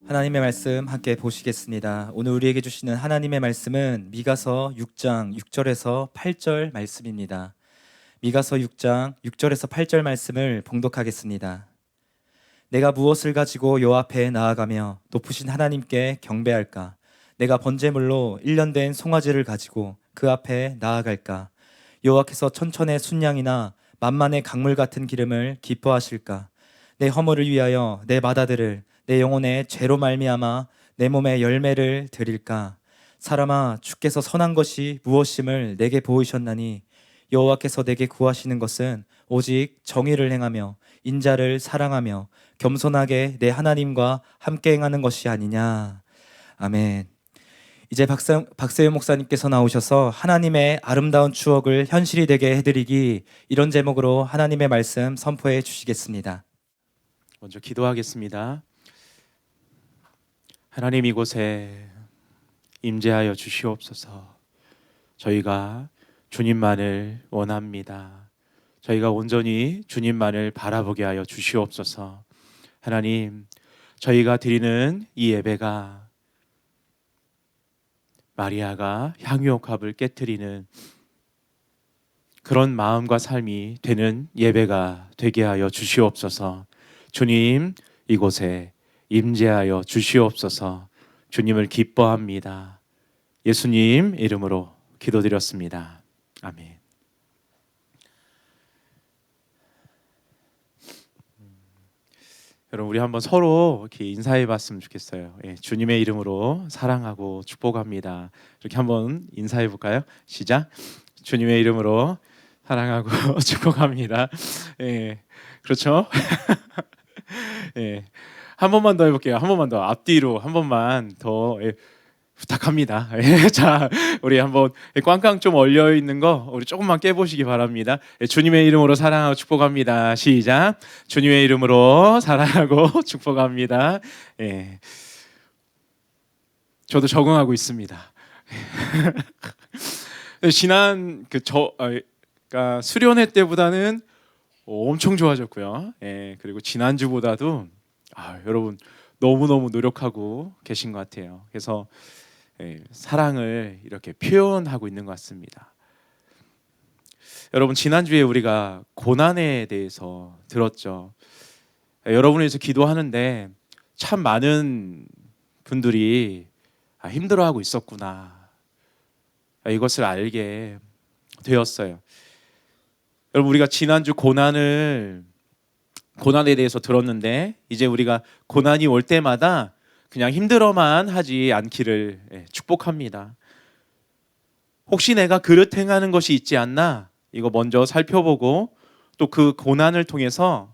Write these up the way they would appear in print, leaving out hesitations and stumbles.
하나님의 말씀 함께 보시겠습니다. 오늘 우리에게 주시는 하나님의 말씀은 미가서 6장 6절에서 8절 말씀입니다. 미가서 6장 6절에서 8절 말씀을 봉독하겠습니다. 내가 무엇을 가지고 여 앞에 나아가며 높으신 하나님께 경배할까? 내가 번제물로 1년 된 송아지를 가지고 그 앞에 나아갈까? 여호와께서 천천의 순양이나 만만의 강물 같은 기름을 기뻐하실까? 내 허물을 위하여 내 마다들을 내 영혼의 죄로 말미암아 내 몸에 열매를 드릴까? 사람아, 주께서 선한 것이 무엇임을 내게 보이셨나니 여호와께서 내게 구하시는 것은 오직 정의를 행하며 인자를 사랑하며 겸손하게 내 하나님과 함께 행하는 것이 아니냐. 아멘. 이제 박세윤 목사님께서 나오셔서 하나님의 아름다운 추억을 현실이 되게 해드리기, 이런 제목으로 하나님의 말씀 선포해 주시겠습니다. 먼저 기도하겠습니다. 하나님, 이곳에 임재하여 주시옵소서. 저희가 주님만을 원합니다. 저희가 온전히 주님만을 바라보게 하여 주시옵소서. 하나님, 저희가 드리는 이 예배가 마리아가 향유옥합을 깨트리는 그런 마음과 삶이 되는 예배가 되게 하여 주시옵소서. 주님, 이곳에 임재하여 주시옵소서. 주님을 기뻐합니다. 예수님 이름으로 기도드렸습니다. 아멘. 여러분, 우리 한번 서로 이렇게 인사해 봤으면 좋겠어요. 주님의 이름으로 사랑하고 축복합니다. 이렇게 한번 인사해 볼까요? 시작. 주님의 이름으로 사랑하고 축복합니다. 그렇죠? 한 번만 더 해볼게요. 한 번만 더, 앞뒤로 한 번만 더 부탁합니다. 자, 우리 한번 꽝꽝 좀 얼려 있는 거 우리 조금만 깨보시기 바랍니다. 주님의 이름으로 사랑하고 축복합니다. 시작. 주님의 이름으로 사랑하고 축복합니다. 저도 적응하고 있습니다. 지난 그러니까 수련회 때보다는 엄청 좋아졌고요. 그리고 지난주보다도 여러분 너무너무 노력하고 계신 것 같아요. 그래서 사랑을 이렇게 표현하고 있는 것 같습니다. 여러분, 지난주에 우리가 고난에 대해서 들었죠. 여러분을 위해서 기도하는데 참 많은 분들이 힘들어하고 있었구나, 이것을 알게 되었어요. 여러분, 우리가 지난주 고난에 대해서 들었는데 이제 우리가 고난이 올 때마다 그냥 힘들어만 하지 않기를 축복합니다. 혹시 내가 그릇 행하는 것이 있지 않나, 이거 먼저 살펴보고 또 그 고난을 통해서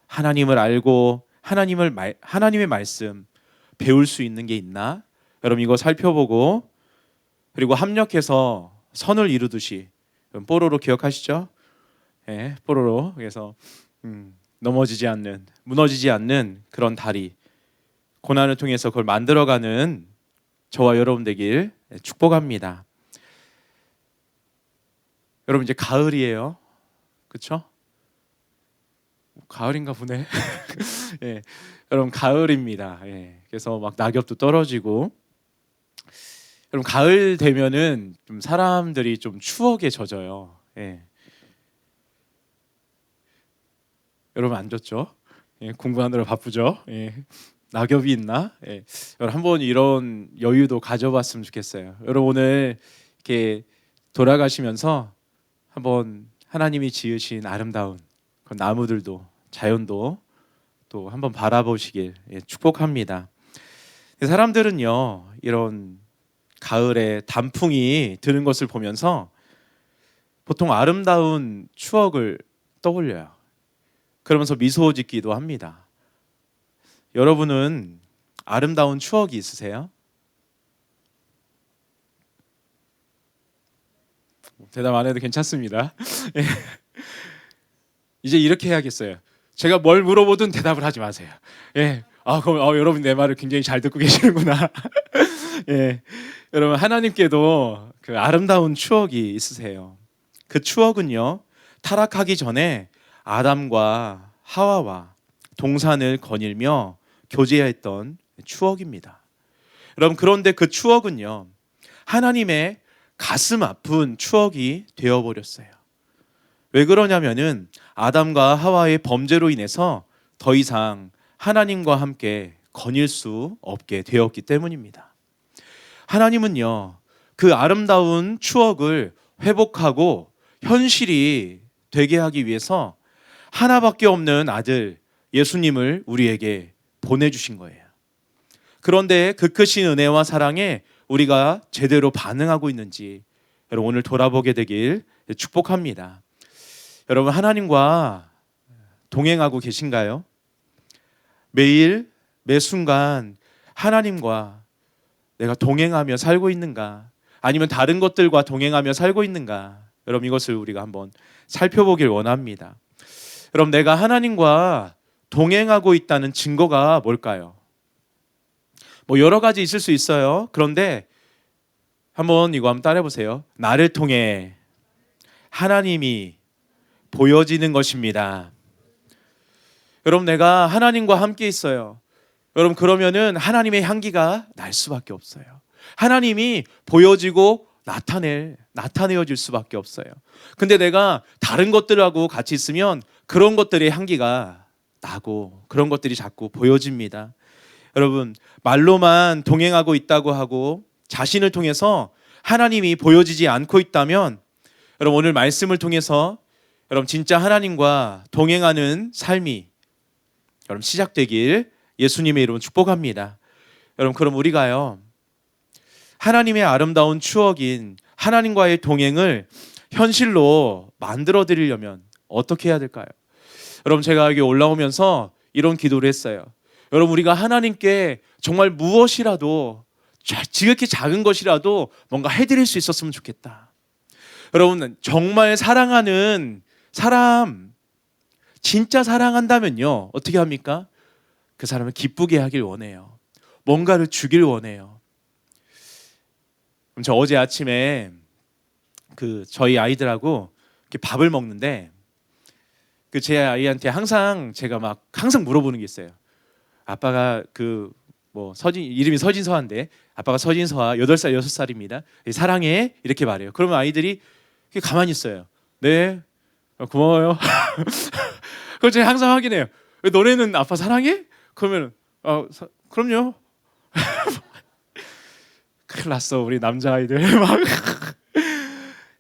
하나님을 알고 하나님의 말씀 배울 수 있는 게 있나, 여러분 이거 살펴보고, 그리고 합력해서 선을 이루듯이, 뽀로로 기억하시죠? 뽀로로. 그래서 무너지지 않는 그런 다리, 고난을 통해서 그걸 만들어가는 저와 여러분 되길 축복합니다. 여러분, 이제 가을이에요. 그렇죠? 가을인가 보네. 여러분, 가을입니다. 그래서 막 낙엽도 떨어지고, 여러분 가을 되면은 좀 사람들이 좀 추억에 젖어요. 여러분 안 젖죠? 공부하느라 바쁘죠? 낙엽이 있나? 여러분 한번 이런 여유도 가져봤으면 좋겠어요. 여러분 오늘 이렇게 돌아가시면서 한번 하나님이 지으신 아름다운 그 나무들도 자연도 또 한번 바라보시길 축복합니다. 사람들은요, 이런 가을에 단풍이 드는 것을 보면서 보통 아름다운 추억을 떠올려요. 그러면서 미소 짓기도 합니다. 여러분은 아름다운 추억이 있으세요? 대답 안 해도 괜찮습니다. 이제 이렇게 해야겠어요. 제가 뭘 물어보든 대답을 하지 마세요. 그럼 여러분 내 말을 굉장히 잘 듣고 계시는구나. 여러분, 하나님께도 그 아름다운 추억이 있으세요. 그 추억은요, 타락하기 전에 아담과 하와와 동산을 거닐며 교제했던 추억입니다. 여러분, 그런데 그 추억은요, 하나님의 가슴 아픈 추억이 되어버렸어요. 왜 그러냐면은 아담과 하와의 범죄로 인해서 더 이상 하나님과 함께 거닐 수 없게 되었기 때문입니다. 하나님은요, 그 아름다운 추억을 회복하고 현실이 되게 하기 위해서 하나밖에 없는 아들 예수님을 우리에게 보내주신 거예요. 그런데 그 크신 은혜와 사랑에 우리가 제대로 반응하고 있는지 여러분 오늘 돌아보게 되길 축복합니다. 여러분, 하나님과 동행하고 계신가요? 매일 매 순간 하나님과 내가 동행하며 살고 있는가? 아니면 다른 것들과 동행하며 살고 있는가? 여러분, 이것을 우리가 한번 살펴보길 원합니다. 여러분, 내가 하나님과 동행하고 있다는 증거가 뭘까요? 뭐 여러 가지 있을 수 있어요. 그런데 한번 이거 한번 따라해 보세요. 나를 통해 하나님이 보여지는 것입니다. 여러분, 내가 하나님과 함께 있어요. 여러분, 그러면은 하나님의 향기가 날 수밖에 없어요. 하나님이 보여지고 나타내어질 수밖에 없어요. 근데 내가 다른 것들하고 같이 있으면 그런 것들의 향기가 나고 그런 것들이 자꾸 보여집니다. 여러분, 말로만 동행하고 있다고 하고 자신을 통해서 하나님이 보여지지 않고 있다면 여러분, 오늘 말씀을 통해서 여러분 진짜 하나님과 동행하는 삶이 여러분 시작되길 예수님의 이름으로 축복합니다. 여러분, 그럼 우리가요, 하나님의 아름다운 추억인 하나님과의 동행을 현실로 만들어 드리려면 어떻게 해야 될까요? 여러분, 제가 여기 올라오면서 이런 기도를 했어요. 여러분, 우리가 하나님께 정말 무엇이라도 지극히 작은 것이라도 뭔가 해드릴 수 있었으면 좋겠다. 여러분, 정말 사랑하는 사람, 진짜 사랑한다면요, 어떻게 합니까? 그 사람을 기쁘게 하길 원해요. 뭔가를 주길 원해요. 저 어제 아침에 저희 아이들하고 이렇게 밥을 먹는데 제 아이한테 항상 제가 항상 물어보는 게 있어요. 아빠가 이름이 서진서인데 아빠가 서진서와 8살 6살입니다. 사랑해, 이렇게 말해요. 그러면 아이들이 가만히 있어요. 네, 고마워요. 그걸 제가 항상 확인해요. 너네는 아빠 사랑해? 그러면 그럼요. 큰일 났어, 우리 남자아이들.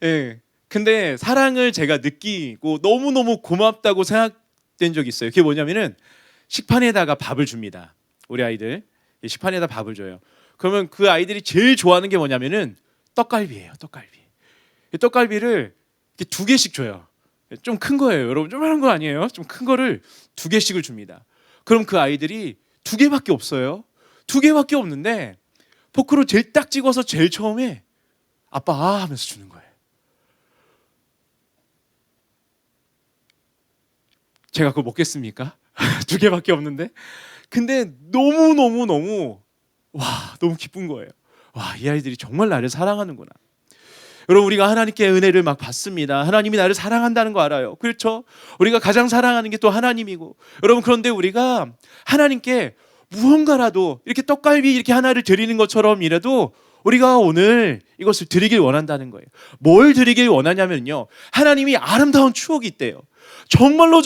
예. 근데 사랑을 제가 느끼고 너무너무 고맙다고 생각된 적이 있어요. 그게 뭐냐면은 식판에다가 밥을 줍니다. 우리 아이들 식판에다 밥을 줘요. 그러면 그 아이들이 제일 좋아하는 게 뭐냐면은 떡갈비예요. 떡갈비를 이렇게 2개씩 줘요. 좀 큰 거예요. 여러분, 조그마한 거 아니에요. 좀 큰 거를 2개씩을 줍니다. 그럼 그 아이들이 2개밖에 없어요. 2개밖에 없는데 포크로 제일 딱 찍어서 제일 처음에 아빠 하면서 주는 거예요. 제가 그거 먹겠습니까? 2개밖에 없는데. 근데 너무 너무 기쁜 거예요. 와, 이 아이들이 정말 나를 사랑하는구나. 여러분, 우리가 하나님께 은혜를 받습니다. 하나님이 나를 사랑한다는 거 알아요. 그렇죠? 우리가 가장 사랑하는 게 또 하나님이고. 여러분, 그런데 우리가 하나님께 무언가라도 이렇게 떡갈비 이렇게 하나를 드리는 것처럼이라도 우리가 오늘 이것을 드리길 원한다는 거예요. 뭘 드리길 원하냐면요, 하나님이 아름다운 추억이 있대요. 정말로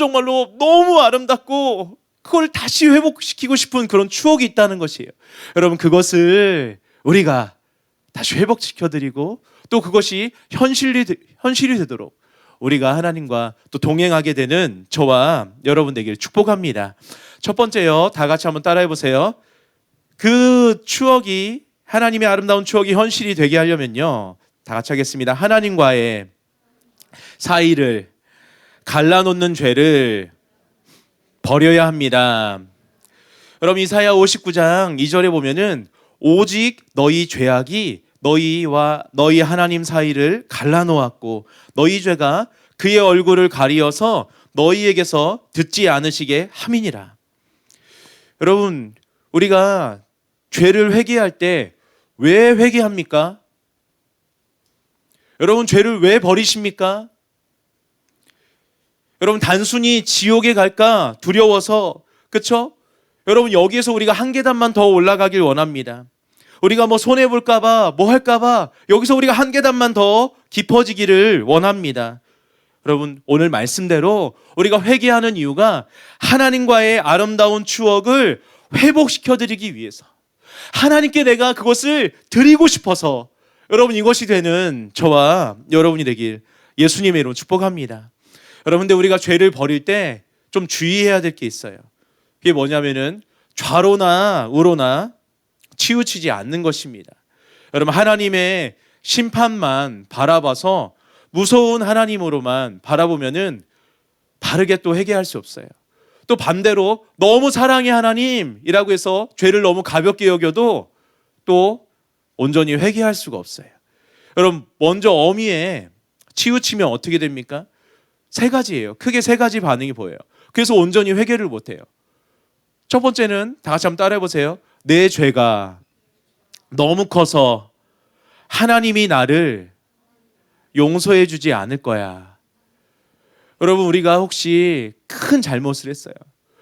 너무 아름답고 그걸 다시 회복시키고 싶은 그런 추억이 있다는 것이에요. 여러분, 그것을 우리가 다시 회복시켜드리고 또 그것이 현실이 되도록 우리가 하나님과 또 동행하게 되는 저와 여러분 되기를 축복합니다. 첫 번째요, 다 같이 한번 따라해 보세요. 그 추억이, 하나님의 아름다운 추억이 현실이 되게 하려면요, 다 같이 하겠습니다. 하나님과의 사이를 갈라놓는 죄를 버려야 합니다. 여러분, 이사야 59장 2절에 보면은 오직 너희 죄악이 너희와 너희 하나님 사이를 갈라놓았고 너희 죄가 그의 얼굴을 가리어서 너희에게서 듣지 않으시게 함이니라. 여러분, 우리가 죄를 회개할 때 왜 회개합니까? 여러분, 죄를 왜 버리십니까? 여러분, 단순히 지옥에 갈까 두려워서, 그렇죠? 여러분, 여기에서 우리가 한 계단만 더 올라가길 원합니다. 우리가 뭐 손해볼까봐, 뭐 할까봐 여기서 우리가 한 계단만 더 깊어지기를 원합니다. 여러분, 오늘 말씀대로 우리가 회개하는 이유가 하나님과의 아름다운 추억을 회복시켜드리기 위해서, 하나님께 내가 그것을 드리고 싶어서, 여러분, 이것이 되는 저와 여러분이 되길 예수님의 이름으로 축복합니다. 여러분, 근데 우리가 죄를 버릴 때 좀 주의해야 될 게 있어요. 그게 뭐냐면은 좌로나 우로나 치우치지 않는 것입니다. 여러분, 하나님의 심판만 바라봐서 무서운 하나님으로만 바라보면은 바르게 또 회개할 수 없어요. 또 반대로 너무 사랑의 하나님이라고 해서 죄를 너무 가볍게 여겨도 또 온전히 회개할 수가 없어요. 여러분, 먼저 어미에 치우치면 어떻게 됩니까? 세 가지예요. 크게 세 가지 반응이 보여요. 그래서 온전히 회개를 못해요. 첫 번째는 다 같이 한번 따라해 보세요. 내 죄가 너무 커서 하나님이 나를 용서해 주지 않을 거야. 여러분, 우리가 혹시 큰 잘못을 했어요.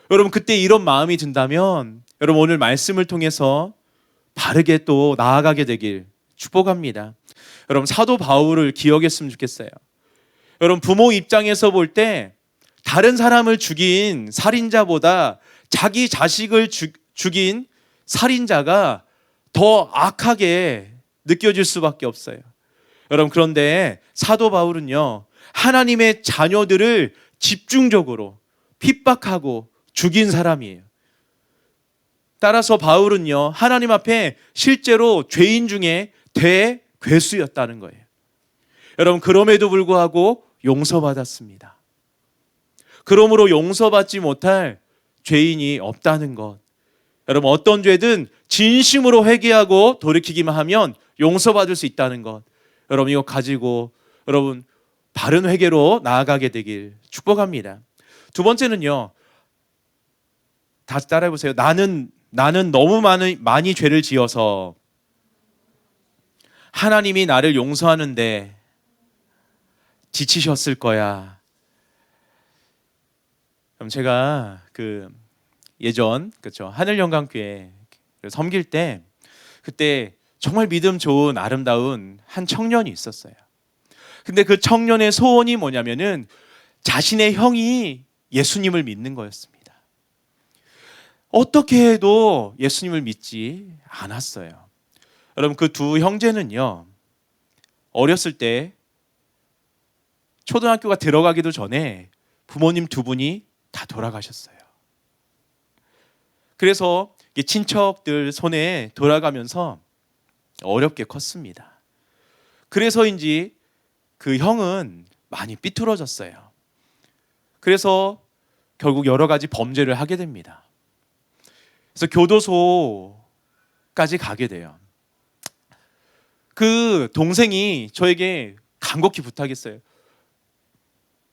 여러분, 그때 이런 마음이 든다면 여러분, 오늘 말씀을 통해서 바르게 또 나아가게 되길 축복합니다. 여러분, 사도 바울을 기억했으면 좋겠어요. 여러분, 부모 입장에서 볼 때 다른 사람을 죽인 살인자보다 자기 자식을 죽인 살인자가 더 악하게 느껴질 수밖에 없어요. 여러분, 그런데 사도 바울은요, 하나님의 자녀들을 집중적으로 핍박하고 죽인 사람이에요. 따라서 바울은요, 하나님 앞에 실제로 죄인 중에 대괴수였다는 거예요. 여러분, 그럼에도 불구하고 용서받았습니다. 그러므로 용서받지 못할 죄인이 없다는 것. 여러분, 어떤 죄든 진심으로 회개하고 돌이키기만 하면 용서받을 수 있다는 것. 여러분, 이거 가지고 여러분 바른 회개로 나아가게 되길 축복합니다. 두 번째는요, 다시 따라해 보세요. 나는 너무 많이 죄를 지어서 하나님이 나를 용서하는데 지치셨을 거야. 그럼 제가 예전 그렇죠, 하늘영광교회 섬길 때 그때 정말 믿음 좋은 아름다운 한 청년이 있었어요. 근데 그 청년의 소원이 뭐냐면은 자신의 형이 예수님을 믿는 거였습니다. 어떻게 해도 예수님을 믿지 않았어요. 여러분, 그 두 형제는요, 어렸을 때 초등학교가 들어가기도 전에 부모님 두 분이 다 돌아가셨어요. 그래서 친척들 손에 돌아가면서 어렵게 컸습니다. 그래서인지 그 형은 많이 삐뚤어졌어요. 그래서 결국 여러 가지 범죄를 하게 됩니다. 그래서 교도소까지 가게 돼요. 그 동생이 저에게 간곡히 부탁했어요.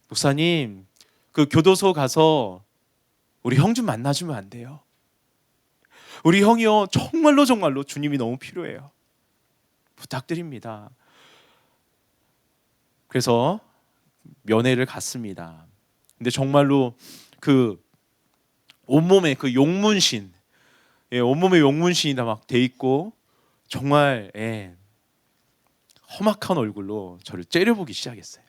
목사님, 그 교도소 가서 우리 형 좀 만나주면 안 돼요? 우리 형이요, 정말로 주님이 너무 필요해요. 부탁드립니다. 그래서 면회를 갔습니다. 근데 정말로 그 온몸에 그 용문신, 온몸에 용문신이 다 막 돼 있고 정말 험악한 얼굴로 저를 째려보기 시작했어요.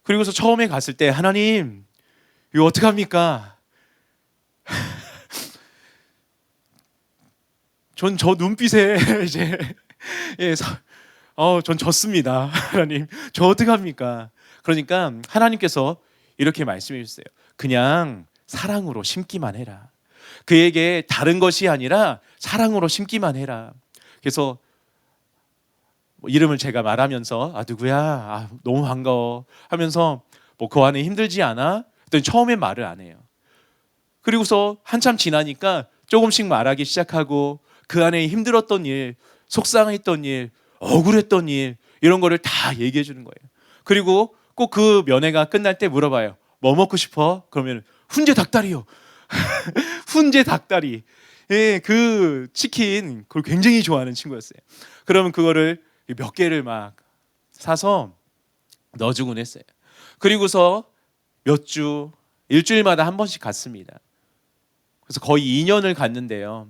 그리고서 처음에 갔을 때, 하나님, 이거 어떡합니까? 전 저 눈빛에 이제 전 졌습니다. 하나님, 저 어떡합니까? 그러니까 하나님께서 이렇게 말씀해 주세요. 그냥 사랑으로 심기만 해라. 그에게 다른 것이 아니라 사랑으로 심기만 해라. 그래서 이름을 제가 말하면서 누구야? 너무 반가워 하면서 그 안에 힘들지 않아? 그랬더니 처음에 말을 안 해요. 그리고서 한참 지나니까 조금씩 말하기 시작하고 그 안에 힘들었던 일, 속상했던 일, 억울했던 일, 이런 거를 다 얘기해 주는 거예요. 그리고 꼭 그 면회가 끝날 때 물어봐요. 뭐 먹고 싶어? 그러면 훈제 닭다리요. 훈제 닭다리. 그 치킨 그걸 굉장히 좋아하는 친구였어요. 그러면 그거를 몇 개를 막 사서 넣어주곤 했어요. 그리고서 몇 주, 일주일마다 한 번씩 갔습니다. 그래서 거의 2년을 갔는데요.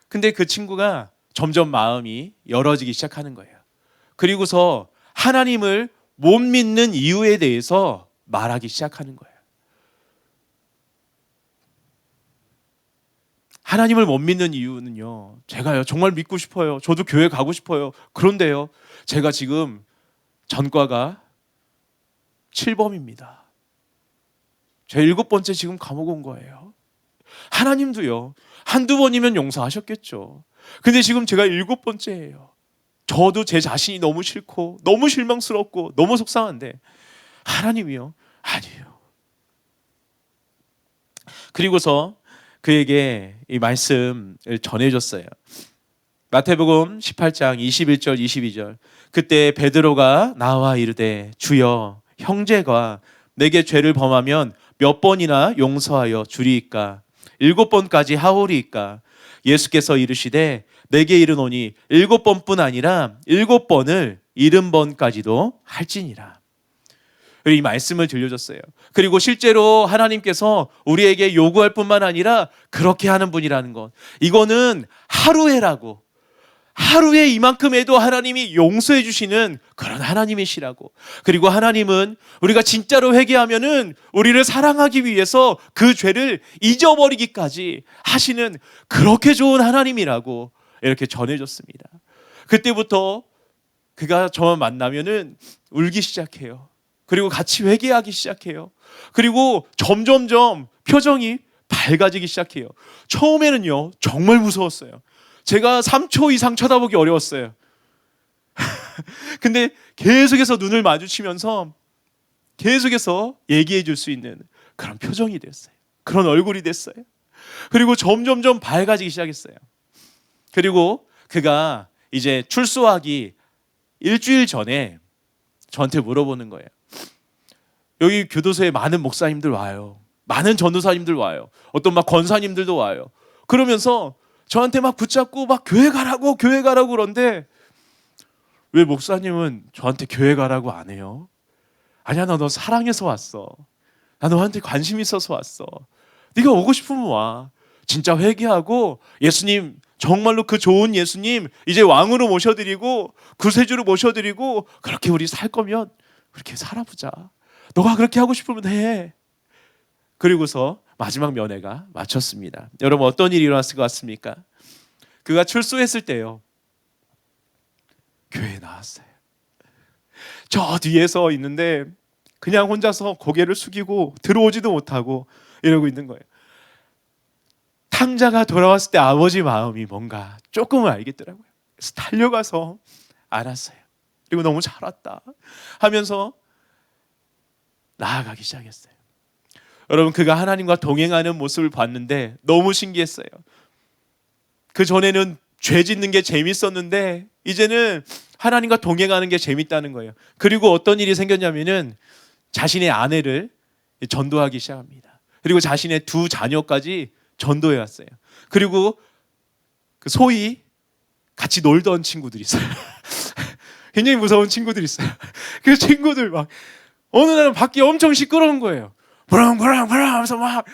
근데 그 친구가 점점 마음이 열어지기 시작하는 거예요. 그리고서 하나님을 못 믿는 이유에 대해서 말하기 시작하는 거예요. 하나님을 못 믿는 이유는요, 제가요 정말 믿고 싶어요. 저도 교회 가고 싶어요. 그런데요, 제가 지금 전과가 7범입니다. 제 7번째 지금 감옥 온 거예요. 하나님도요, 한두 번이면 용서하셨겠죠. 근데 지금 제가 7번째예요. 저도 제 자신이 너무 싫고 너무 실망스럽고 너무 속상한데 하나님이요, 아니에요. 그리고서 그에게 이 말씀을 전해줬어요. 마태복음 18장 21절 22절. 그때 베드로가 나와 이르되 주여, 형제가 내게 죄를 범하면 몇 번이나 용서하여 주리이까? 7번까지 하오리이까? 예수께서 이르시되 내게 이르노니 7번뿐 아니라 7번을 70번까지도 할지니라. 이 말씀을 들려줬어요. 그리고 실제로 하나님께서 우리에게 요구할 뿐만 아니라 그렇게 하는 분이라는 것, 이거는 하루에라고, 하루에 이만큼 해도 하나님이 용서해 주시는 그런 하나님이시라고. 그리고 하나님은 우리가 진짜로 회개하면은 우리를 사랑하기 위해서 그 죄를 잊어버리기까지 하시는 그렇게 좋은 하나님이라고 이렇게 전해줬습니다. 그때부터 그가 저만 만나면은 울기 시작해요. 그리고 같이 회개하기 시작해요. 그리고 점점점 표정이 밝아지기 시작해요. 처음에는요, 정말 무서웠어요. 제가 3초 이상 쳐다보기 어려웠어요. 근데 계속해서 눈을 마주치면서 계속해서 얘기해 줄 수 있는 그런 표정이 됐어요. 그런 얼굴이 됐어요. 그리고 점점점 밝아지기 시작했어요. 그리고 그가 이제 출소하기 일주일 전에 저한테 물어보는 거예요. 여기 교도소에 많은 목사님들 와요. 많은 전도사님들 와요. 어떤 막 권사님들도 와요. 그러면서 저한테 막 붙잡고 막 교회 가라고 그러는데 왜 목사님은 저한테 교회 가라고 안 해요? 아니야, 나 너 사랑해서 왔어. 나 너한테 관심 있어서 왔어. 네가 오고 싶으면 와. 진짜 회개하고 예수님, 정말로 그 좋은 예수님 이제 왕으로 모셔드리고 구세주로 모셔드리고 그렇게 우리 살 거면 그렇게 살아보자. 너가 그렇게 하고 싶으면 해. 그리고서 마지막 면회가 마쳤습니다. 여러분, 어떤 일이 일어났을 것 같습니까? 그가 출소했을 때요, 교회에 나왔어요. 저 뒤에 서 있는데 그냥 혼자서 고개를 숙이고 들어오지도 못하고 이러고 있는 거예요. 탕자가 돌아왔을 때 아버지 마음이 뭔가 조금은 알겠더라고요. 그래서 달려가서 안았어요. 그리고 너무 잘 왔다 하면서 나아가기 시작했어요. 여러분, 그가 하나님과 동행하는 모습을 봤는데 너무 신기했어요. 그 전에는 죄 짓는 게 재밌었는데 이제는 하나님과 동행하는 게 재밌다는 거예요. 그리고 어떤 일이 생겼냐면은 자신의 아내를 전도하기 시작합니다. 그리고 자신의 2 자녀까지 전도해 왔어요. 그리고 그 소위 같이 놀던 친구들이 있어요. 굉장히 무서운 친구들이 있어요. 그 친구들 막 어느 날은 밖이 엄청 시끄러운 거예요. 브랑브랑 하면서 막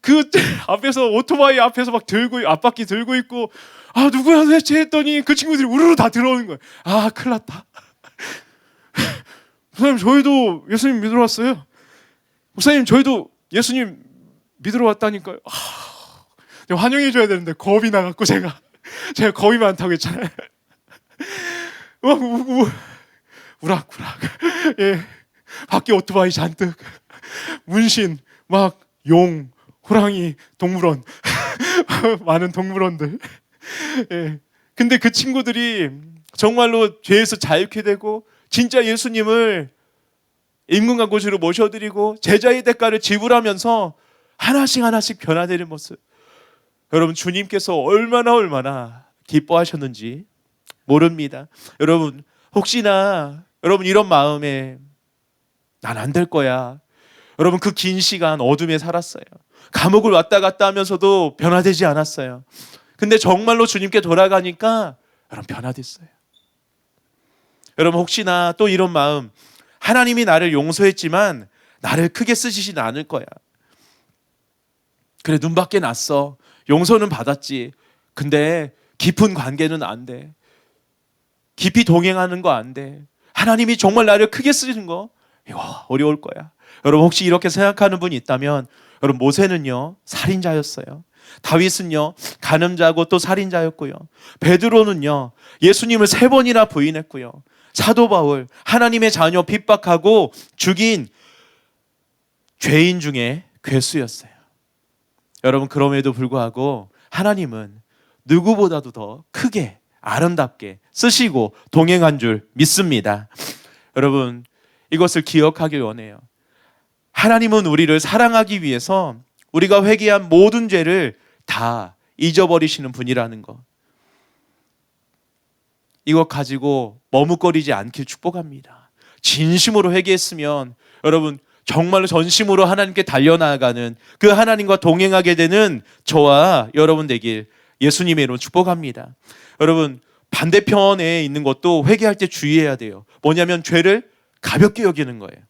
그 앞에서 오토바이 앞에서 막 들고 앞바퀴 들고 있고, 아 누구야 도대체 했더니 그 친구들이 우르르 다 들어오는 거예요. 아 큰일 났다. 목사님, 저희도 예수님 믿으러 왔어요. 목사님, 저희도 예수님 믿으러 왔다니까요. 환영해 줘야 되는데 겁이 나갖고 제가 겁이 많다고 했잖아요. 막 우락우락. 예, 밖에 오토바이 잔뜩, 문신, 막 용, 호랑이, 동물원, 많은 동물원들. 예. 근데 그 친구들이 정말로 죄에서 자유케 되고 진짜 예수님을 임금관고지로 모셔드리고 제자의 대가를 지불하면서 하나씩 변화되는 모습. 여러분, 주님께서 얼마나 기뻐하셨는지 모릅니다. 여러분, 혹시나 여러분 이런 마음에 난 안 될 거야. 여러분, 그 긴 시간 어둠에 살았어요. 감옥을 왔다 갔다 하면서도 변화되지 않았어요. 근데 정말로 주님께 돌아가니까 여러분 변화됐어요. 여러분, 혹시나 또 이런 마음, 하나님이 나를 용서했지만 나를 크게 쓰시진 않을 거야. 그래, 눈밖에 났어. 용서는 받았지. 근데 깊은 관계는 안 돼. 깊이 동행하는 거 안 돼. 하나님이 정말 나를 크게 쓰는 거 이거 어려울 거야. 여러분 혹시 이렇게 생각하는 분이 있다면, 여러분 모세는요 살인자였어요. 다윗은요 간음자고 또 살인자였고요. 베드로는요 예수님을 3번이나 부인했고요. 사도 바울 하나님의 자녀 핍박하고 죽인 죄인 중에 괴수였어요. 여러분 그럼에도 불구하고 하나님은 누구보다도 더 크게 아름답게 쓰시고 동행한 줄 믿습니다. 여러분 이것을 기억하길 원해요. 하나님은 우리를 사랑하기 위해서 우리가 회개한 모든 죄를 다 잊어버리시는 분이라는 것, 이것 가지고 머뭇거리지 않길 축복합니다. 진심으로 회개했으면 여러분 정말로 전심으로 하나님께 달려나가는, 그 하나님과 동행하게 되는 저와 여러분 되길 예수님의 이름으로 축복합니다. 여러분 반대편에 있는 것도 회개할 때 주의해야 돼요. 뭐냐면 죄를 가볍게 여기는 거예요.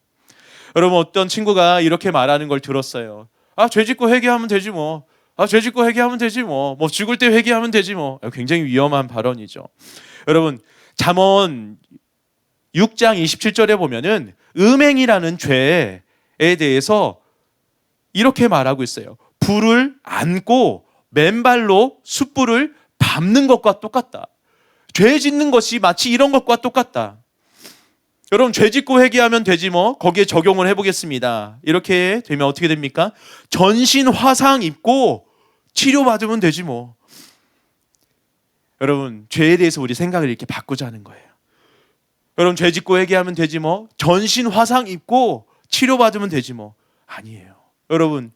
여러분 어떤 친구가 이렇게 말하는 걸 들었어요. 죄 짓고 회개하면 되지 뭐. 죄 짓고 회개하면 되지 뭐. 뭐 죽을 때 회개하면 되지 뭐. 굉장히 위험한 발언이죠. 여러분 잠언 6장 27절에 보면은 음행이라는 죄에 대해서 이렇게 말하고 있어요. 불을 안고 맨발로 숯불을 밟는 것과 똑같다. 죄 짓는 것이 마치 이런 것과 똑같다. 여러분 죄 짓고 회개하면 되지 뭐. 거기에 적용을 해보겠습니다. 이렇게 되면 어떻게 됩니까? 전신 화상 입고 치료받으면 되지 뭐. 여러분 죄에 대해서 우리 생각을 이렇게 바꾸자는 거예요. 여러분 죄 짓고 회개하면 되지 뭐. 전신 화상 입고 치료받으면 되지 뭐. 아니에요. 여러분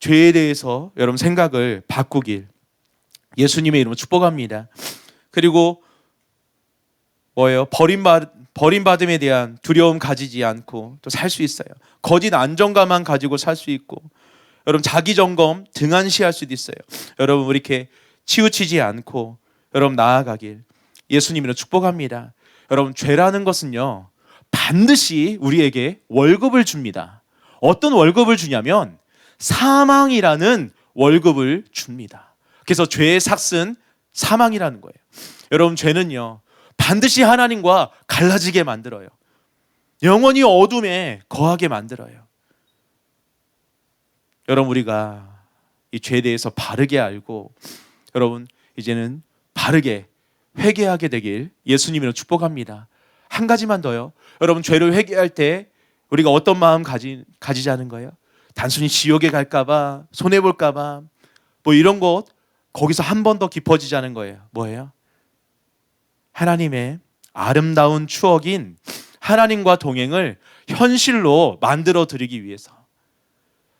죄에 대해서 여러분 생각을 바꾸길 예수님의 이름으로 축복합니다. 그리고 뭐예요? 버림받음에 대한 두려움 가지지 않고 또 살 수 있어요. 거짓 안정감만 가지고 살 수 있고, 여러분 자기 점검 등한시할 수도 있어요. 여러분 우리 이렇게 치우치지 않고 여러분 나아가길 예수님으로 축복합니다. 여러분 죄라는 것은요 반드시 우리에게 월급을 줍니다. 어떤 월급을 주냐면 사망이라는 월급을 줍니다. 그래서 죄의 삭은 사망이라는 거예요. 여러분 죄는요 반드시 하나님과 갈라지게 만들어요. 영원히 어둠에 거하게 만들어요. 여러분 우리가 이 죄에 대해서 바르게 알고 여러분 이제는 바르게 회개하게 되길 예수님으로 축복합니다. 한 가지만 더요. 여러분 죄를 회개할 때 우리가 어떤 마음 가지자는 거예요? 단순히 지옥에 갈까 봐, 손해볼까 봐, 뭐 이런 것, 거기서 한 번 더 깊어지자는 거예요. 뭐예요? 하나님의 아름다운 추억인 하나님과 동행을 현실로 만들어 드리기 위해서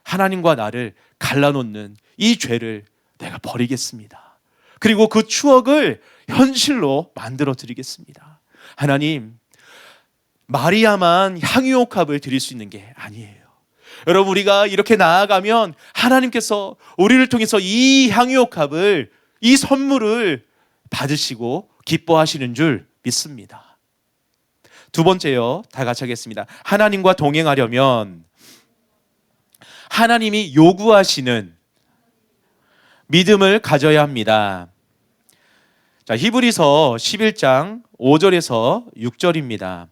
하나님과 나를 갈라놓는 이 죄를 내가 버리겠습니다. 그리고 그 추억을 현실로 만들어 드리겠습니다. 하나님, 마리아만 향유옥합을 드릴 수 있는 게 아니에요. 여러분 우리가 이렇게 나아가면 하나님께서 우리를 통해서 이 향유옥합을, 이 선물을 받으시고 기뻐하시는 줄 믿습니다. 두 번째요, 다 같이 하겠습니다. 하나님과 동행하려면 하나님이 요구하시는 믿음을 가져야 합니다. 자, 히브리서 11장 5절에서 6절입니다.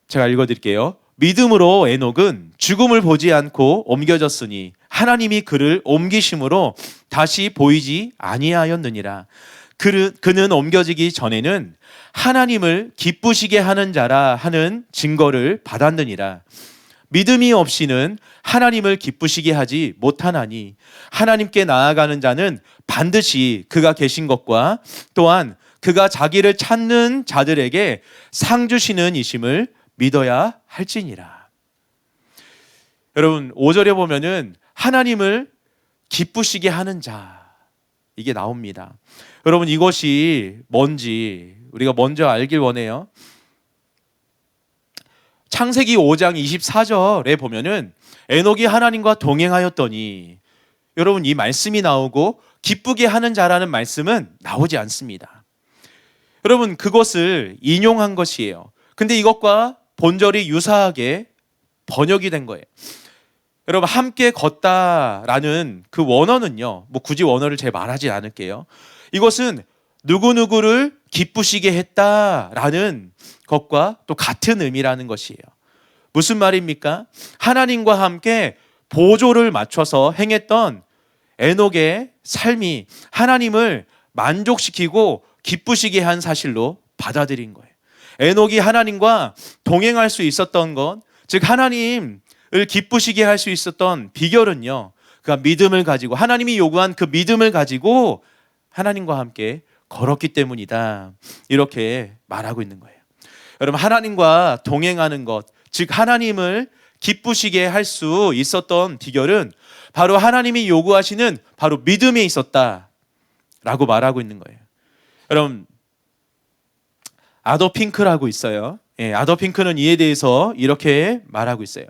제가 읽어드릴게요. 믿음으로 에녹은 죽음을 보지 않고 옮겨졌으니 하나님이 그를 옮기심으로 다시 보이지 아니하였느니라. 그는 옮겨지기 전에는 하나님을 기쁘시게 하는 자라 하는 증거를 받았느니라. 믿음이 없이는 하나님을 기쁘시게 하지 못하나니 하나님께 나아가는 자는 반드시 그가 계신 것과 또한 그가 자기를 찾는 자들에게 상 주시는 이심을 믿어야 할지니라. 여러분 5절에 보면은 하나님을 기쁘시게 하는 자, 이게 나옵니다. 여러분 이것이 뭔지 우리가 먼저 알길 원해요. 창세기 5장 24절에 보면은 에녹이 하나님과 동행하였더니, 여러분 이 말씀이 나오고 기쁘게 하는 자라는 말씀은 나오지 않습니다. 여러분 그것을 인용한 것이에요. 근데 이것과 본절이 유사하게 번역이 된 거예요. 여러분 함께 걷다라는 그 원어는요. 뭐 굳이 원어를 제가 말하지 않을게요. 이것은 누구누구를 기쁘시게 했다라는 것과 또 같은 의미라는 것이에요. 무슨 말입니까? 하나님과 함께 보조를 맞춰서 행했던 에녹의 삶이 하나님을 만족시키고 기쁘시게 한 사실로 받아들인 거예요. 에녹이 하나님과 동행할 수 있었던 것, 즉 하나님을 기쁘시게 할 수 있었던 비결은요, 그가 믿음을 가지고 하나님이 요구한 그 믿음을 가지고 하나님과 함께 걸었기 때문이다. 이렇게 말하고 있는 거예요. 여러분, 하나님과 동행하는 것, 즉 하나님을 기쁘시게 할 수 있었던 비결은 바로 하나님이 요구하시는 바로 믿음에 있었다라고 말하고 있는 거예요. 여러분, 아더 핑크라고 있어요. 아더 핑크는 이에 대해서 이렇게 말하고 있어요.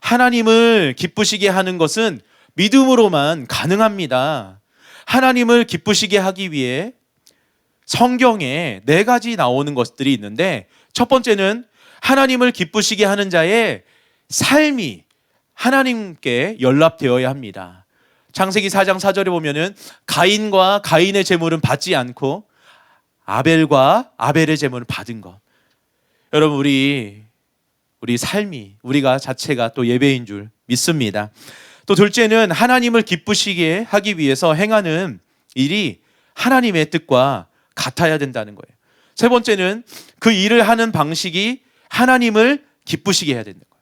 하나님을 기쁘시게 하는 것은 믿음으로만 가능합니다. 하나님을 기쁘시게 하기 위해 성경에 4가지 나오는 것들이 있는데, 첫 번째는 하나님을 기쁘시게 하는 자의 삶이 하나님께 연락되어야 합니다. 창세기 4장 4절에 보면은 가인과 가인의 제물은 받지 않고 아벨과 아벨의 제물을 받은 것. 여러분, 우리 삶이, 우리가 자체가 또 예배인 줄 믿습니다. 또 둘째는 하나님을 기쁘시게 하기 위해서 행하는 일이 하나님의 뜻과 같아야 된다는 거예요. 세 번째는 그 일을 하는 방식이 하나님을 기쁘시게 해야 된다는 거예요.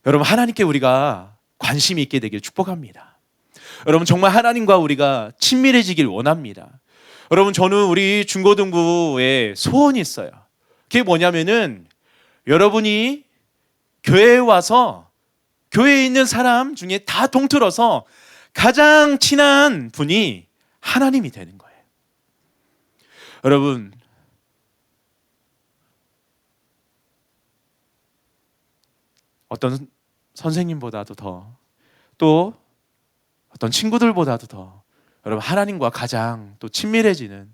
여러분, 하나님께 우리가 관심이 있게 되길 축복합니다. 여러분, 정말 하나님과 우리가 친밀해지길 원합니다. 여러분, 저는 우리 중고등부에 소원이 있어요. 그게 뭐냐면은 여러분이 교회에 와서 교회에 있는 사람 중에 다 통틀어서 가장 친한 분이 하나님이 되는 거예요. 여러분, 어떤 선생님보다도 더, 또 어떤 친구들보다도 더 여러분 하나님과 가장 또 친밀해지는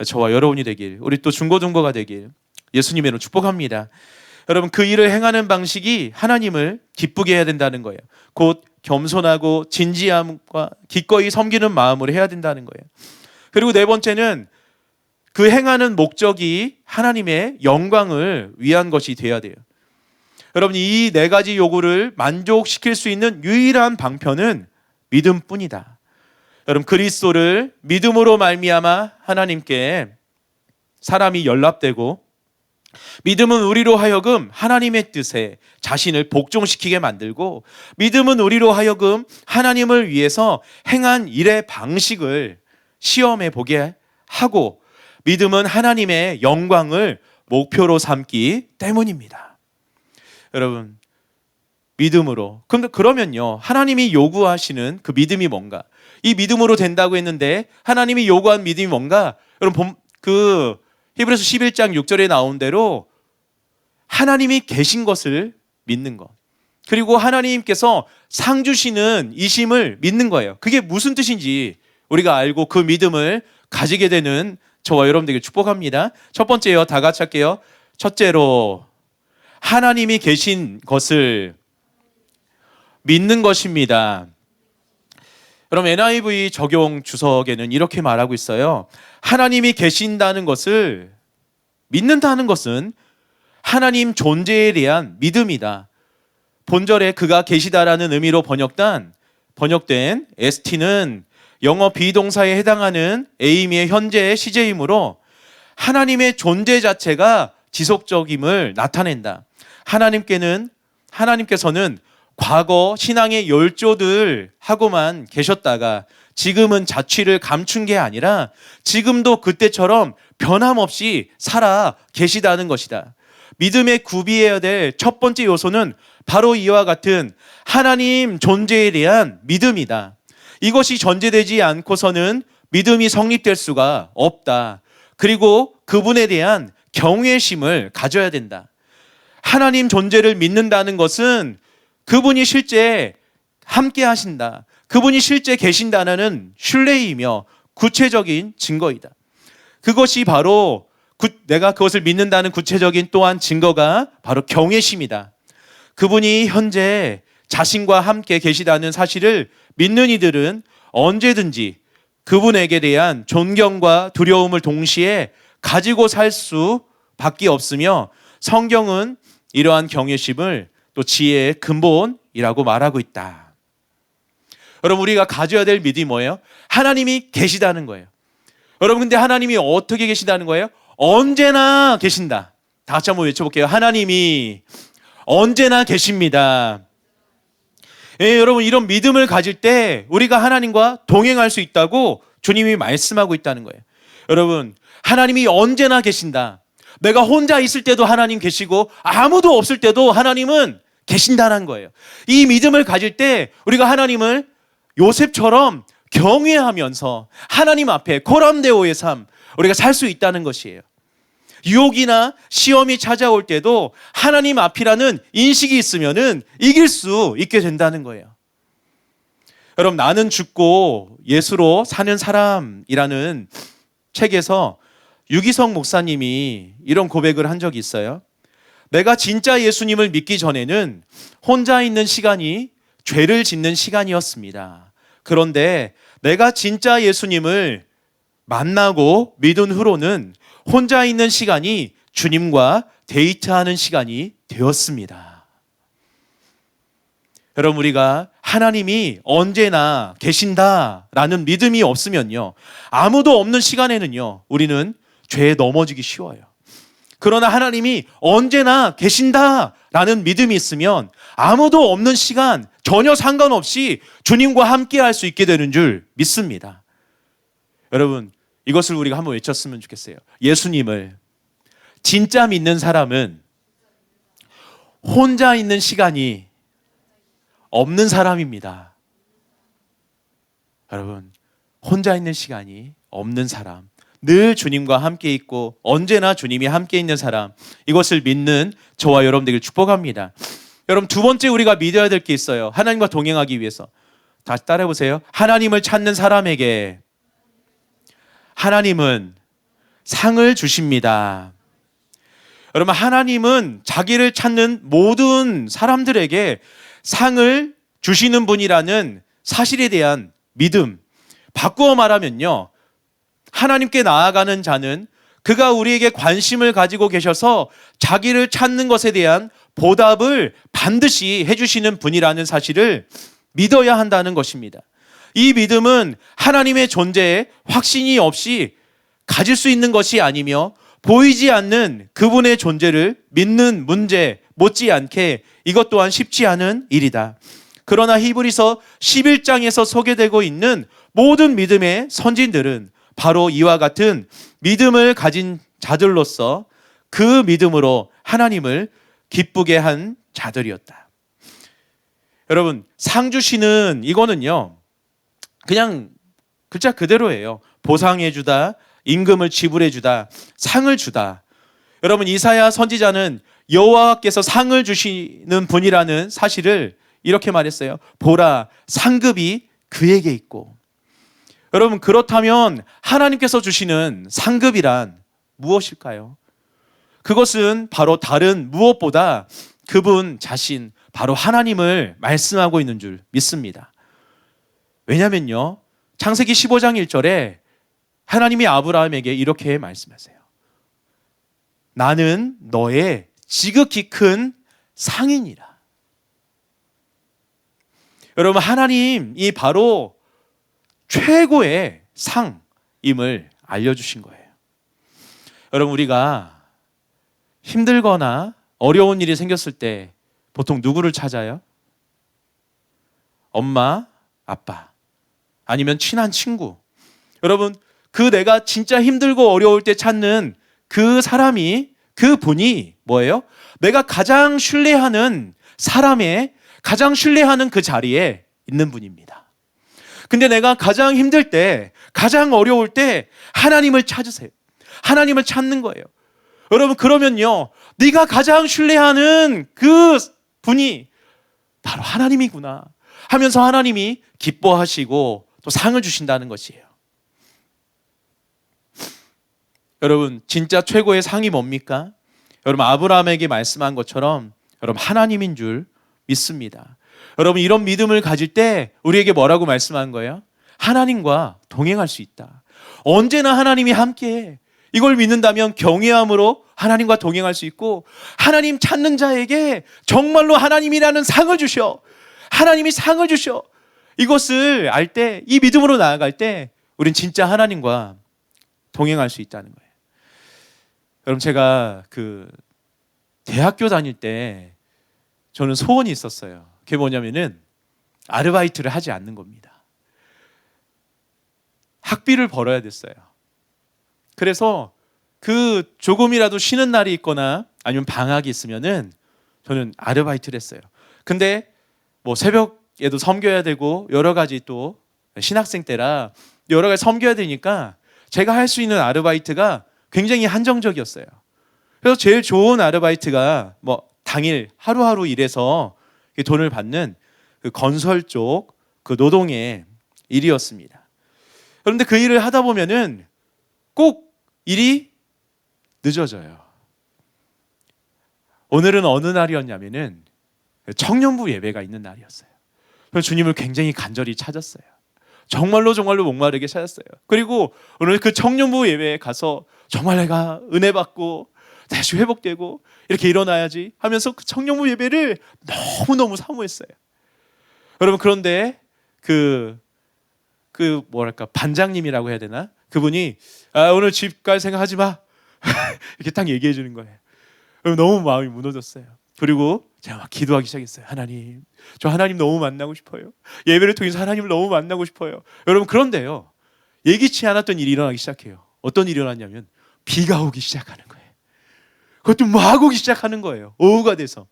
저와 여러분이 되길, 우리 또 중고등부가 되길 예수님의 이름으로 축복합니다. 여러분, 그 일을 행하는 방식이 하나님을 기쁘게 해야 된다는 거예요. 곧 겸손하고 진지함과 기꺼이 섬기는 마음으로 해야 된다는 거예요. 그리고 네 번째는 그 행하는 목적이 하나님의 영광을 위한 것이 되어야 돼요. 여러분, 이 4가지 요구를 만족시킬 수 있는 유일한 방편은 믿음뿐이다. 여러분, 그리스도를 믿음으로 말미암아 하나님께 사람이 연락되고, 믿음은 우리로 하여금 하나님의 뜻에 자신을 복종시키게 만들고, 믿음은 우리로 하여금 하나님을 위해서 행한 일의 방식을 시험해 보게 하고, 믿음은 하나님의 영광을 목표로 삼기 때문입니다. 여러분, 믿음으로. 근데 그러면요, 하나님이 요구하시는 그 믿음이 뭔가? 이 믿음으로 된다고 했는데 하나님이 요구한 믿음이 뭔가? 여러분, 그 히브리서 11장 6절에 나온 대로 하나님이 계신 것을 믿는 것, 그리고 하나님께서 상 주시는 이심을 믿는 거예요. 그게 무슨 뜻인지 우리가 알고 그 믿음을 가지게 되는 저와 여러분들에게 축복합니다. 첫 번째요, 다 같이 할게요. 첫째로, 하나님이 계신 것을 믿는 것입니다. 여러분, NIV 적용 주석에는 이렇게 말하고 있어요. 하나님이 계신다는 것을 믿는다는 것은 하나님 존재에 대한 믿음이다. 본절에 그가 계시다라는 의미로 번역된 ST는 영어 비동사에 해당하는 에이미의 현재의 시제이므로 하나님의 존재 자체가 지속적임을 나타낸다. 하나님께서는 과거 신앙의 열조들 하고만 계셨다가 지금은 자취를 감춘 게 아니라 지금도 그때처럼 변함없이 살아 계시다는 것이다. 믿음에 구비해야 될 첫 번째 요소는 바로 이와 같은 하나님 존재에 대한 믿음이다. 이것이 전제되지 않고서는 믿음이 성립될 수가 없다. 그리고 그분에 대한 경외심을 가져야 된다. 하나님 존재를 믿는다는 것은 그분이 실제 함께 하신다, 그분이 실제 계신다는 신뢰이며 구체적인 증거이다. 그것이 바로 내가 그것을 믿는다는 구체적인 또한 증거가 바로 경외심이다. 그분이 현재 자신과 함께 계시다는 사실을 믿는 이들은 언제든지 그분에게 대한 존경과 두려움을 동시에 가지고 살 수밖에 없으며, 성경은 이러한 경외심을 또 지혜의 근본이라고 말하고 있다. 여러분, 우리가 가져야 될 믿음이 뭐예요? 하나님이 계시다는 거예요. 여러분, 근데 하나님이 어떻게 계시다는 거예요? 언제나 계신다. 다 같이 한번 외쳐볼게요. 하나님이 언제나 계십니다. 예, 여러분, 이런 믿음을 가질 때 우리가 하나님과 동행할 수 있다고 주님이 말씀하고 있다는 거예요. 여러분, 하나님이 언제나 계신다. 내가 혼자 있을 때도 하나님 계시고 아무도 없을 때도 하나님은 계신다는 거예요. 이 믿음을 가질 때 우리가 하나님을 요셉처럼 경외하면서 하나님 앞에 코람데오의 삶, 우리가 살 수 있다는 것이에요. 유혹이나 시험이 찾아올 때도 하나님 앞이라는 인식이 있으면은 이길 수 있게 된다는 거예요. 여러분, 나는 죽고 예수로 사는 사람이라는 책에서 유기성 목사님이 이런 고백을 한 적이 있어요. 내가 진짜 예수님을 믿기 전에는 혼자 있는 시간이 죄를 짓는 시간이었습니다. 그런데 내가 진짜 예수님을 만나고 믿은 후로는 혼자 있는 시간이 주님과 데이트하는 시간이 되었습니다. 여러분, 우리가 하나님이 언제나 계신다라는 믿음이 없으면요, 아무도 없는 시간에는요, 우리는 죄에 넘어지기 쉬워요. 그러나 하나님이 언제나 계신다라는 믿음이 있으면 아무도 없는 시간 전혀 상관없이 주님과 함께 할 수 있게 되는 줄 믿습니다. 여러분, 이것을 우리가 한번 외쳤으면 좋겠어요. 예수님을 진짜 믿는 사람은 혼자 있는 시간이 없는 사람입니다. 여러분, 혼자 있는 시간이 없는 사람, 늘 주님과 함께 있고 언제나 주님이 함께 있는 사람, 이것을 믿는 저와 여러분 되길 축복합니다. 여러분, 두 번째 우리가 믿어야 될 게 있어요. 하나님과 동행하기 위해서. 다시 따라해 보세요. 하나님을 찾는 사람에게 하나님은 상을 주십니다. 여러분, 하나님은 자기를 찾는 모든 사람들에게 상을 주시는 분이라는 사실에 대한 믿음. 바꾸어 말하면요, 하나님께 나아가는 자는 그가 우리에게 관심을 가지고 계셔서 자기를 찾는 것에 대한 보답을 반드시 해주시는 분이라는 사실을 믿어야 한다는 것입니다. 이 믿음은 하나님의 존재에 확신이 없이 가질 수 있는 것이 아니며 보이지 않는 그분의 존재를 믿는 문제 못지않게 이것 또한 쉽지 않은 일이다. 그러나 히브리서 11장에서 소개되고 있는 모든 믿음의 선진들은 바로 이와 같은 믿음을 가진 자들로서 그 믿음으로 하나님을 기쁘게 한 자들이었다. 여러분, 상 주시는 이거는요, 그냥 글자 그대로예요. 보상해 주다, 임금을 지불해 주다, 상을 주다. 여러분, 이사야 선지자는 여호와께서 상을 주시는 분이라는 사실을 이렇게 말했어요. 보라, 상급이 그에게 있고. 여러분, 그렇다면 하나님께서 주시는 상급이란 무엇일까요? 그것은 바로 다른 무엇보다 그분 자신, 바로 하나님을 말씀하고 있는 줄 믿습니다. 왜냐면요, 창세기 15장 1절에 하나님이 아브라함에게 이렇게 말씀하세요. 나는 너의 지극히 큰 상이니라. 여러분, 하나님이 바로 최고의 상임을 알려주신 거예요. 여러분, 우리가 힘들거나 어려운 일이 생겼을 때 보통 누구를 찾아요? 엄마, 아빠, 아니면 친한 친구. 여러분, 그 내가 진짜 힘들고 어려울 때 찾는 그 사람이, 그 분이 뭐예요? 내가 가장 신뢰하는 사람의 가장 신뢰하는 그 자리에 있는 분입니다. 근데 내가 가장 힘들 때, 가장 어려울 때 하나님을 찾으세요. 하나님을 찾는 거예요. 여러분, 그러면요, 네가 가장 신뢰하는 그 분이 바로 하나님이구나 하면서 하나님이 기뻐하시고 또 상을 주신다는 것이에요. 여러분, 진짜 최고의 상이 뭡니까? 여러분, 아브라함에게 말씀한 것처럼 여러분, 하나님인 줄 믿습니다. 여러분 이런 믿음을 가질 때 우리에게 뭐라고 말씀한 거예요? 하나님과 동행할 수 있다. 언제나 하나님이 함께해. 이걸 믿는다면 경외함으로 하나님과 동행할 수 있고 하나님 찾는 자에게 정말로 하나님이라는 상을 주셔. 하나님이 상을 주셔. 이것을 알 때, 이 믿음으로 나아갈 때 우린 진짜 하나님과 동행할 수 있다는 거예요. 여러분 제가 대학교 다닐 때 저는 소원이 있었어요. 그게 뭐냐면은 아르바이트를 하지 않는 겁니다. 학비를 벌어야 됐어요. 그래서 조금이라도 쉬는 날이 있거나 아니면 방학이 있으면은 저는 아르바이트를 했어요. 근데 뭐 새벽에도 섬겨야 되고 여러 가지 또 신학생 때라 여러 가지 섬겨야 되니까 제가 할 수 있는 아르바이트가 굉장히 한정적이었어요. 그래서 제일 좋은 아르바이트가 뭐 당일 하루하루 일해서 돈을 받는 건설 쪽 노동의 일이었습니다. 그런데 그 일을 하다 보면은 꼭 일이 늦어져요. 오늘은 어느 날이었냐면은 청년부 예배가 있는 날이었어요. 그래서 주님을 굉장히 간절히 찾았어요. 정말로 목마르게 찾았어요. 그리고 오늘 그 청년부 예배에 가서 정말 내가 은혜 받고 다시 회복되고 이렇게 일어나야지 하면서 그 청년부 예배를 너무너무 사모했어요. 여러분 그런데 뭐랄까 반장님이라고 해야 되나? 그분이 오늘 집 갈 생각하지 마. 이렇게 딱 얘기해 주는 거예요. 너무 마음이 무너졌어요. 그리고 제가 막 기도하기 시작했어요. 하나님, 저 하나님 너무 만나고 싶어요. 예배를 통해서 하나님을 너무 만나고 싶어요. 여러분 그런데요. 예기치 않았던 일이 일어나기 시작해요. 어떤 일이 일어났냐면 비가 오기 시작하는 거예요. 그것도 막 오기 시작하는 거예요. 오후가 돼서.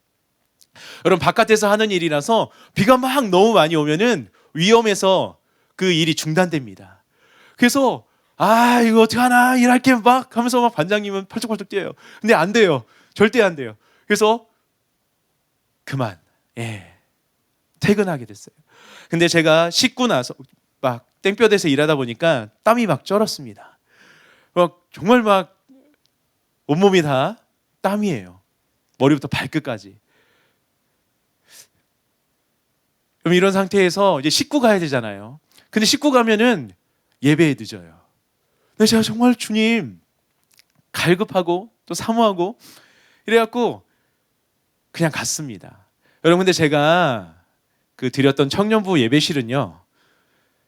여러분 바깥에서 하는 일이라서 비가 막 너무 많이 오면은 위험해서 그 일이 중단됩니다. 그래서 이거 어떡하나 일할게 막 하면서 막 반장님은 펄쩍펄쩍 뛰어요. 근데 안 돼요. 절대 안 돼요. 그래서 그만 퇴근하게 됐어요. 근데 제가 씻고 나서 막 땡볕에서 일하다 보니까 땀이 막 쩔었습니다. 막 정말 막 온몸이 다 땀이에요. 머리부터 발끝까지. 그럼 이런 상태에서 이제 씻고 가야 되잖아요. 근데 씻고 가면은 예배에 늦어요. 근데 제가 정말 주님 갈급하고 또 사모하고 이래갖고 그냥 갔습니다. 여러분 근데 제가 드렸던 청년부 예배실은요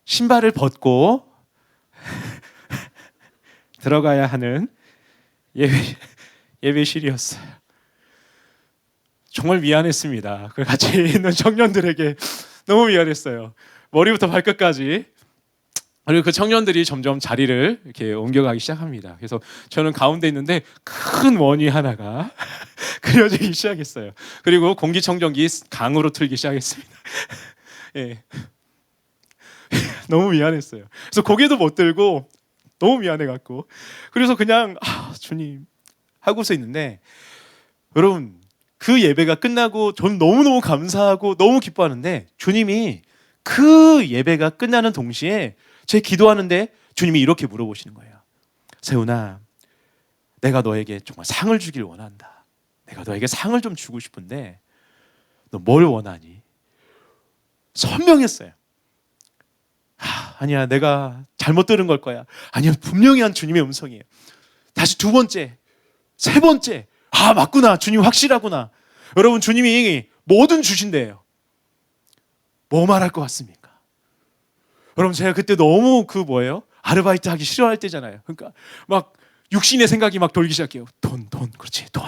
신발을 벗고 들어가야 하는 예배실이었어요. 정말 미안했습니다. 같이 있는 청년들에게 너무 미안했어요. 머리부터 발끝까지. 그리고 그 청년들이 점점 자리를 이렇게 옮겨가기 시작합니다. 그래서 저는 가운데 있는데 큰 원이 하나가 그려지기 시작했어요. 그리고 공기청정기 강으로 틀기 시작했습니다. 예. 너무 미안했어요. 그래서 고개도 못 들고 너무 미안해갖고 그래서 그냥 주님 하고서 있는데 여러분 그 예배가 끝나고 저는 너무너무 감사하고 너무 기뻐하는데 주님이 그 예배가 끝나는 동시에 제 기도하는데 주님이 이렇게 물어보시는 거예요. 세훈아, 내가 너에게 정말 상을 주길 원한다. 내가 너에게 상을 좀 주고 싶은데 너 뭘 원하니? 선명했어요. 아니야, 내가 잘못 들은 걸 거야. 아니야, 분명히 한 주님의 음성이에요. 다시 두 번째, 세 번째. 맞구나. 주님 확실하구나. 여러분 주님이 뭐든 주신대요. 뭐 말할 것 같습니까? 여러분 제가 그때 너무 아르바이트 하기 싫어할 때잖아요. 그러니까 막 육신의 생각이 막 돌기 시작해요. 돈, 그렇지, 돈.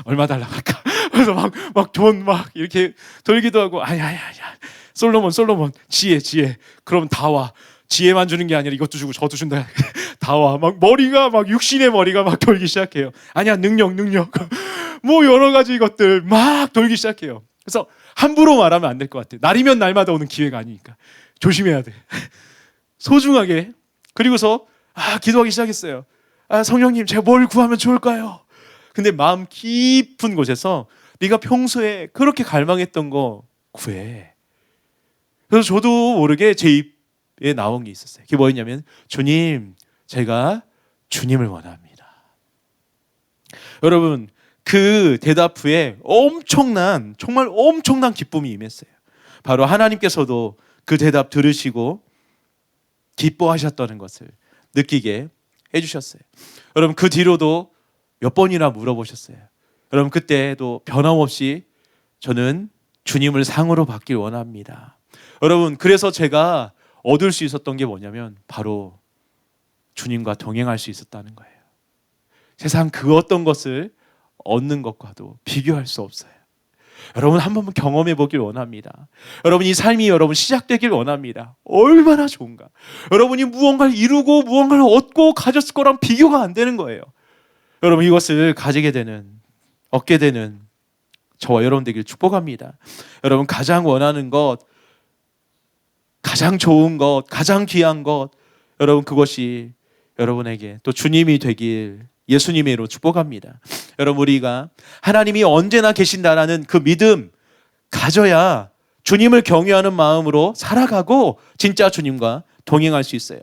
얼마 달라고 할까? 그래서 막 돈 막 이렇게 돌기도 하고 아니야. 솔로몬, 지혜. 그럼 다 와. 지혜만 주는 게 아니라 이것도 주고 저도 준다. 다 와. 막 육신의 머리가 막 돌기 시작해요. 아니야, 능력. 뭐 여러 가지 것들 막 돌기 시작해요. 그래서 함부로 말하면 안 될 것 같아요. 날이면 날마다 오는 기회가 아니니까. 조심해야 돼. 소중하게. 그리고서 기도하기 시작했어요. 성령님, 제가 뭘 구하면 좋을까요? 근데 마음 깊은 곳에서 네가 평소에 그렇게 갈망했던 거 구해. 그래서 저도 모르게 제 입에 나온 게 있었어요. 그게 뭐였냐면 주님, 제가 주님을 원합니다. 여러분 그 대답 후에 정말 엄청난 기쁨이 임했어요. 바로 하나님께서도 그 대답 들으시고 기뻐하셨다는 것을 느끼게 해주셨어요. 여러분 그 뒤로도 몇 번이나 물어보셨어요. 여러분 그때도 변함없이 저는 주님을 상으로 받길 원합니다. 여러분 그래서 제가 얻을 수 있었던 게 뭐냐면 바로 주님과 동행할 수 있었다는 거예요. 세상 그 어떤 것을 얻는 것과도 비교할 수 없어요. 여러분 한 번만 경험해 보길 원합니다. 여러분 이 삶이 여러분 시작되길 원합니다. 얼마나 좋은가. 여러분이 무언가를 이루고 무언가를 얻고 가졌을 거랑 비교가 안 되는 거예요. 여러분 이것을 가지게 되는, 얻게 되는 저와 여러분 되길 축복합니다. 여러분 가장 원하는 것, 가장 좋은 것, 가장 귀한 것, 여러분 그것이 여러분에게 또 주님이 되길 예수님의 이름으로 축복합니다. 여러분 우리가 하나님이 언제나 계신다라는 그 믿음 가져야 주님을 경외하는 마음으로 살아가고 진짜 주님과 동행할 수 있어요.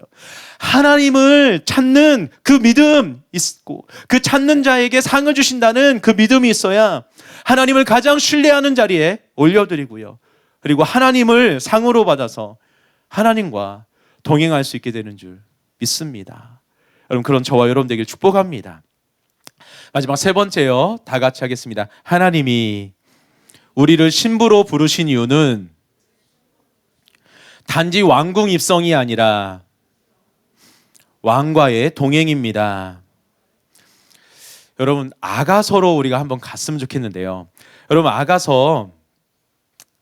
하나님을 찾는 그 믿음 있고 그 찾는 자에게 상을 주신다는 그 믿음이 있어야 하나님을 가장 신뢰하는 자리에 올려드리고요. 그리고 하나님을 상으로 받아서 하나님과 동행할 수 있게 되는 줄 믿습니다. 여러분 그런 저와 여러분 되길 축복합니다. 마지막 세 번째요. 다 같이 하겠습니다. 하나님이 우리를 신부로 부르신 이유는 단지 왕궁 입성이 아니라 왕과의 동행입니다. 여러분 아가서로 우리가 한번 갔으면 좋겠는데요. 여러분 아가서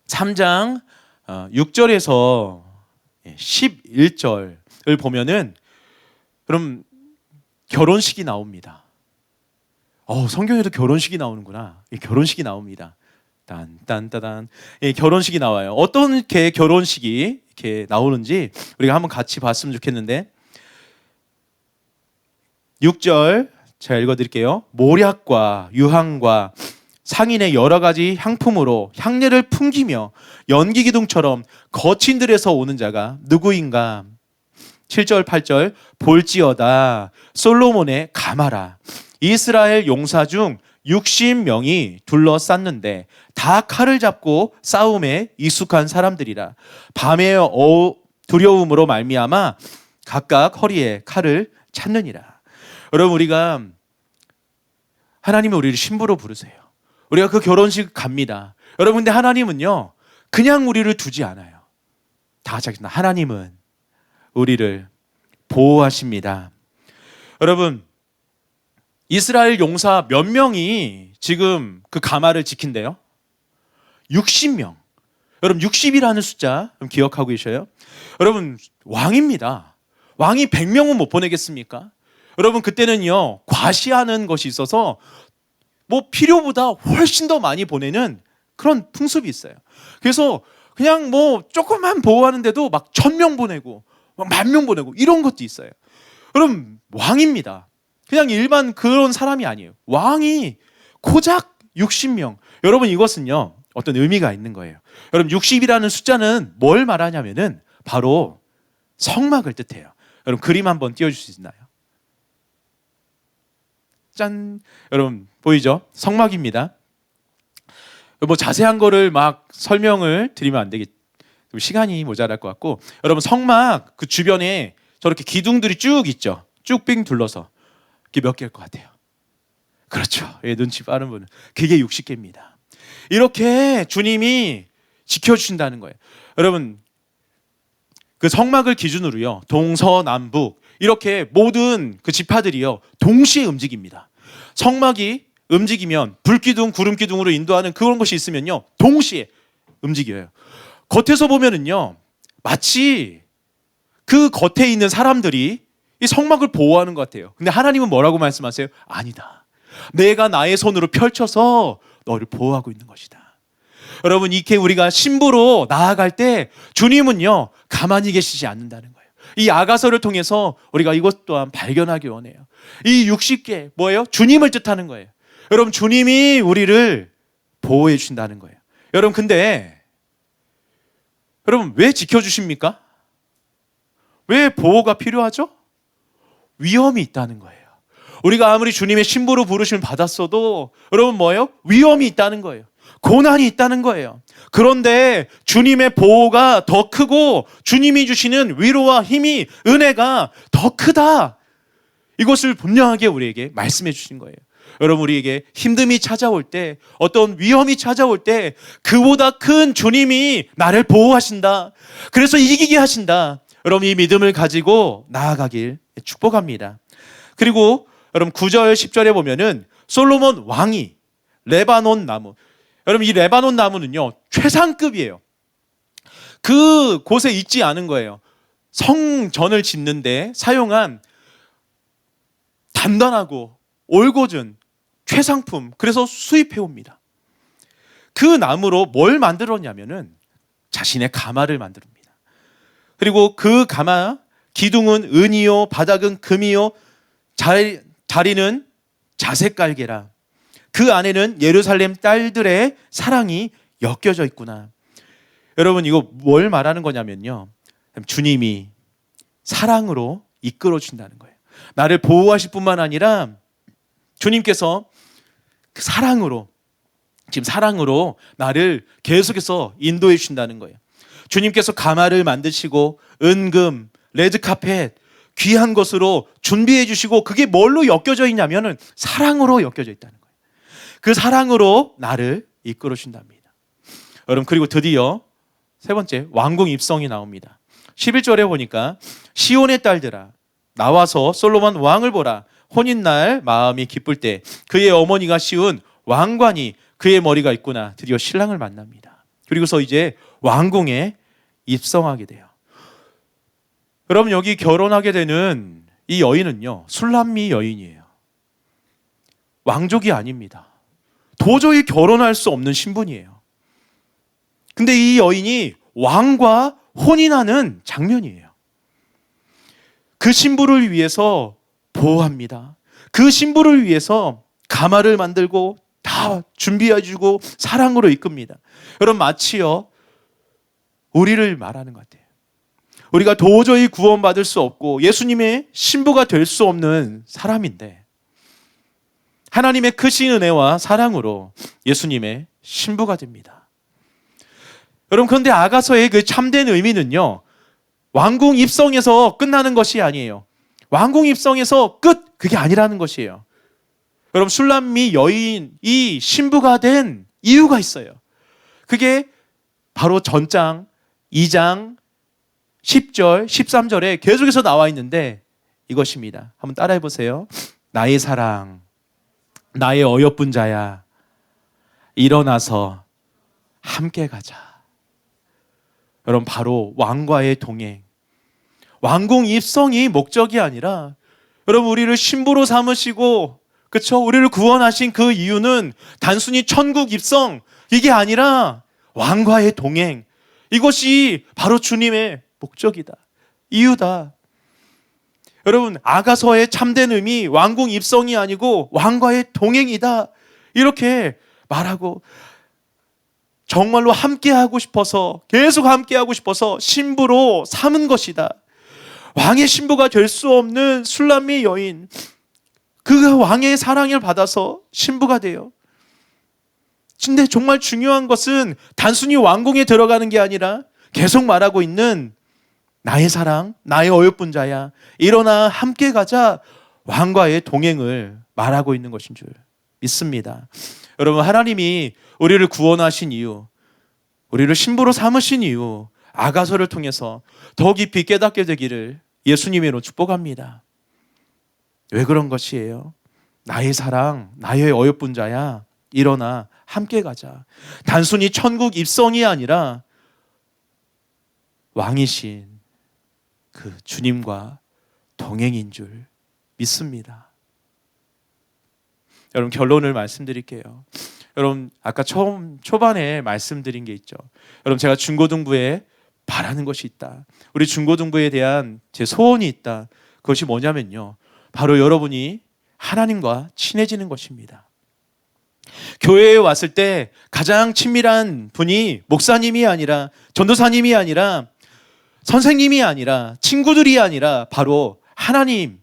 3장 6절에서 11절을 보면은 그럼 결혼식이 나옵니다. 성경에도 결혼식이 나오는구나. 결혼식이 나옵니다. 딴딴따단. 결혼식이 나와요. 어떤 게 결혼식이 이렇게 나오는지 우리가 한번 같이 봤으면 좋겠는데 6절 제가 읽어드릴게요. 모략과 유향과 상인의 여러 가지 향품으로 향례를 풍기며 연기 기둥처럼 거친 들에서 오는 자가 누구인가? 7절 8절 볼지어다 솔로몬의 가마라 이스라엘 용사 중 60명이 둘러쌌는데 다 칼을 잡고 싸움에 익숙한 사람들이라 밤의 두려움으로 말미암아 각각 허리에 칼을 찾느니라. 여러분 우리가 하나님이 우리를 신부로 부르세요. 우리가 그 결혼식 갑니다. 여러분 근데 하나님은요 그냥 우리를 두지 않아요. 다 같이 하겠습니다. 하나님은 우리를 보호하십니다. 여러분 이스라엘 용사 몇 명이 지금 그 가마를 지킨대요? 60명. 여러분 60이라는 숫자 기억하고 계셔요? 여러분 왕입니다. 왕이 100명은 못 보내겠습니까? 여러분 그때는요 과시하는 것이 있어서 뭐 필요보다 훨씬 더 많이 보내는 그런 풍습이 있어요. 그래서 그냥 뭐 조금만 보호하는데도 막 1000명 보내고 막 10,000명 보내고 이런 것도 있어요. 여러분 왕입니다. 그냥 일반 그런 사람이 아니에요. 왕이 고작 60명. 여러분 이것은요 어떤 의미가 있는 거예요. 여러분 60이라는 숫자는 뭘 말하냐면은 바로 성막을 뜻해요. 여러분 그림 한번 띄워줄 수 있나요? 짠. 여러분 보이죠? 성막입니다. 뭐 자세한 거를 막 설명을 드리면 안 되겠. 시간이 모자랄 것 같고 여러분 성막 그 주변에 저렇게 기둥들이 쭉 있죠. 쭉 빙 둘러서 그게 몇 개일 것 같아요? 그렇죠. 눈치 빠른 분은 그게 60개입니다. 이렇게 주님이 지켜주신다는 거예요. 여러분 그 성막을 기준으로요 동서남북 이렇게 모든 그 지파들이요 동시에 움직입니다. 성막이 움직이면 불기둥 구름기둥으로 인도하는 그런 것이 있으면요 동시에 움직여요. 겉에서 보면은요 마치 그 겉에 있는 사람들이 이 성막을 보호하는 것 같아요. 근데 하나님은 뭐라고 말씀하세요? 아니다. 내가 나의 손으로 펼쳐서 너를 보호하고 있는 것이다. 여러분 이렇게 우리가 신부로 나아갈 때 주님은요 가만히 계시지 않는다는 거예요. 이 아가서를 통해서 우리가 이것 또한 발견하기 원해요. 이 60개 뭐예요? 주님을 뜻하는 거예요. 여러분 주님이 우리를 보호해 주신다는 거예요. 여러분 근데 여러분 왜 지켜주십니까? 왜 보호가 필요하죠? 위험이 있다는 거예요. 우리가 아무리 주님의 신부로 부르심을 받았어도 여러분 뭐예요? 위험이 있다는 거예요. 고난이 있다는 거예요. 그런데 주님의 보호가 더 크고 주님이 주시는 위로와 힘이, 은혜가 더 크다. 이것을 분명하게 우리에게 말씀해 주신 거예요. 여러분, 우리에게 힘듦이 찾아올 때, 어떤 위험이 찾아올 때 그보다 큰 주님이 나를 보호하신다. 그래서 이기게 하신다. 여러분, 이 믿음을 가지고 나아가길 축복합니다. 그리고 여러분 9절 10절에 보면은 솔로몬 왕이 레바논 나무, 여러분 이 레바논 나무는요 최상급이에요. 그 곳에 있지 않은 거예요. 성전을 짓는데 사용한 단단하고 올곧은 최상품, 그래서 수입해 옵니다. 그 나무로 뭘 만들었냐면은 자신의 가마를 만듭니다. 그리고 그 가마 기둥은 은이요 바닥은 금이요 자리는 자색 깔개라. 그 안에는 예루살렘 딸들의 사랑이 엮여져 있구나. 여러분, 이거 뭘 말하는 거냐면요, 주님이 사랑으로 이끌어 주신다는 거예요. 나를 보호하실 뿐만 아니라 주님께서 그 사랑으로, 지금 사랑으로 나를 계속해서 인도해 주신다는 거예요. 주님께서 가마를 만드시고 은금, 레드카펫, 귀한 것으로 준비해 주시고, 그게 뭘로 엮여져 있냐면은 사랑으로 엮여져 있다는 거예요. 그 사랑으로 나를 이끌어 주신답니다. 여러분, 그리고 드디어 세 번째 왕궁 입성이 나옵니다. 11절에 보니까 시온의 딸들아 나와서 솔로몬 왕을 보라. 혼인날 마음이 기쁠 때 그의 어머니가 씌운 왕관이 그의 머리가 있구나. 드디어 신랑을 만납니다. 그리고서 이제 왕궁에 입성하게 돼요. 여러분, 여기 결혼하게 되는 이 여인은요 술람미 여인이에요. 왕족이 아닙니다. 도저히 결혼할 수 없는 신분이에요. 근데 이 여인이 왕과 혼인하는 장면이에요. 그 신부를 위해서 보호합니다. 그 신부를 위해서 가마를 만들고 다 준비해주고 사랑으로 이끕니다. 여러분, 마치요 우리를 말하는 것 같아요. 우리가 도저히 구원받을 수 없고 예수님의 신부가 될 수 없는 사람인데 하나님의 크신 은혜와 사랑으로 예수님의 신부가 됩니다. 여러분, 그런데 아가서의 그 참된 의미는요 왕궁 입성에서 끝나는 것이 아니에요. 왕궁 입성에서 끝, 그게 아니라는 것이에요. 여러분, 술람미 여인이 신부가 된 이유가 있어요. 그게 바로 전장 2장 10절 13절에 계속해서 나와 있는데 이것입니다. 한번 따라해 보세요. 나의 사랑, 나의 어여쁜 자야, 일어나서 함께 가자. 여러분, 바로 왕과의 동행, 왕궁 입성이 목적이 아니라, 여러분, 우리를 신부로 삼으시고, 그렇죠? 우리를 구원하신 그 이유는 단순히 천국 입성, 이게 아니라 왕과의 동행, 이것이 바로 주님의 목적이다, 이유다. 여러분, 아가서의 참된 의미, 왕궁 입성이 아니고 왕과의 동행이다, 이렇게 말하고, 정말로 함께하고 싶어서, 계속 함께하고 싶어서 신부로 삼은 것이다. 왕의 신부가 될 수 없는 술람미 여인, 그 왕의 사랑을 받아서 신부가 돼요. 근데 정말 중요한 것은 단순히 왕궁에 들어가는 게 아니라 계속 말하고 있는 나의 사랑, 나의 어여쁜 자야, 일어나 함께 가자, 왕과의 동행을 말하고 있는 것인 줄 믿습니다. 여러분, 하나님이 우리를 구원하신 이유, 우리를 신부로 삼으신 이유, 아가서를 통해서 더 깊이 깨닫게 되기를 예수님으로 축복합니다. 왜 그런 것이에요? 나의 사랑, 나의 어여쁜 자야, 일어나 함께 가자. 단순히 천국 입성이 아니라 왕이신 그 주님과 동행인 줄 믿습니다. 여러분, 결론을 말씀드릴게요. 여러분, 아까 초반에 말씀드린 게 있죠. 여러분, 제가 중고등부에 바라는 것이 있다. 우리 중고등부에 대한 제 소원이 있다. 그것이 뭐냐면요, 바로 여러분이 하나님과 친해지는 것입니다. 교회에 왔을 때 가장 친밀한 분이 목사님이 아니라, 전도사님이 아니라, 선생님이 아니라, 친구들이 아니라 바로 하나님,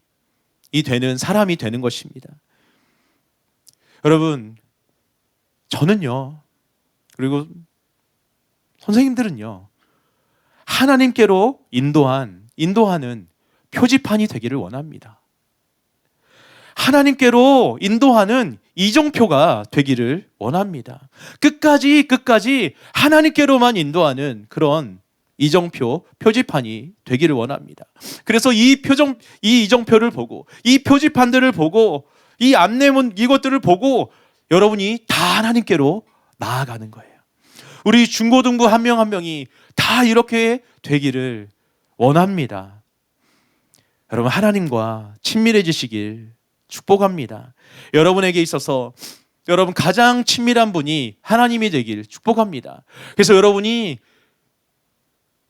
되는 사람이 되는 것입니다. 여러분, 저는요, 그리고 선생님들은요, 하나님께로 인도하는 표지판이 되기를 원합니다. 하나님께로 인도하는 이정표가 되기를 원합니다. 끝까지 하나님께로만 인도하는 그런 이정표, 표지판이 되기를 원합니다. 그래서 이 이정표를 보고, 이 표지판들을 보고, 이 안내문 이것들을 보고 여러분이 다 하나님께로 나아가는 거예요. 우리 중고등부 한 명 한 명이 다 이렇게 되기를 원합니다. 여러분, 하나님과 친밀해지시길 축복합니다. 여러분에게 있어서 여러분 가장 친밀한 분이 하나님이 되길 축복합니다. 그래서 여러분이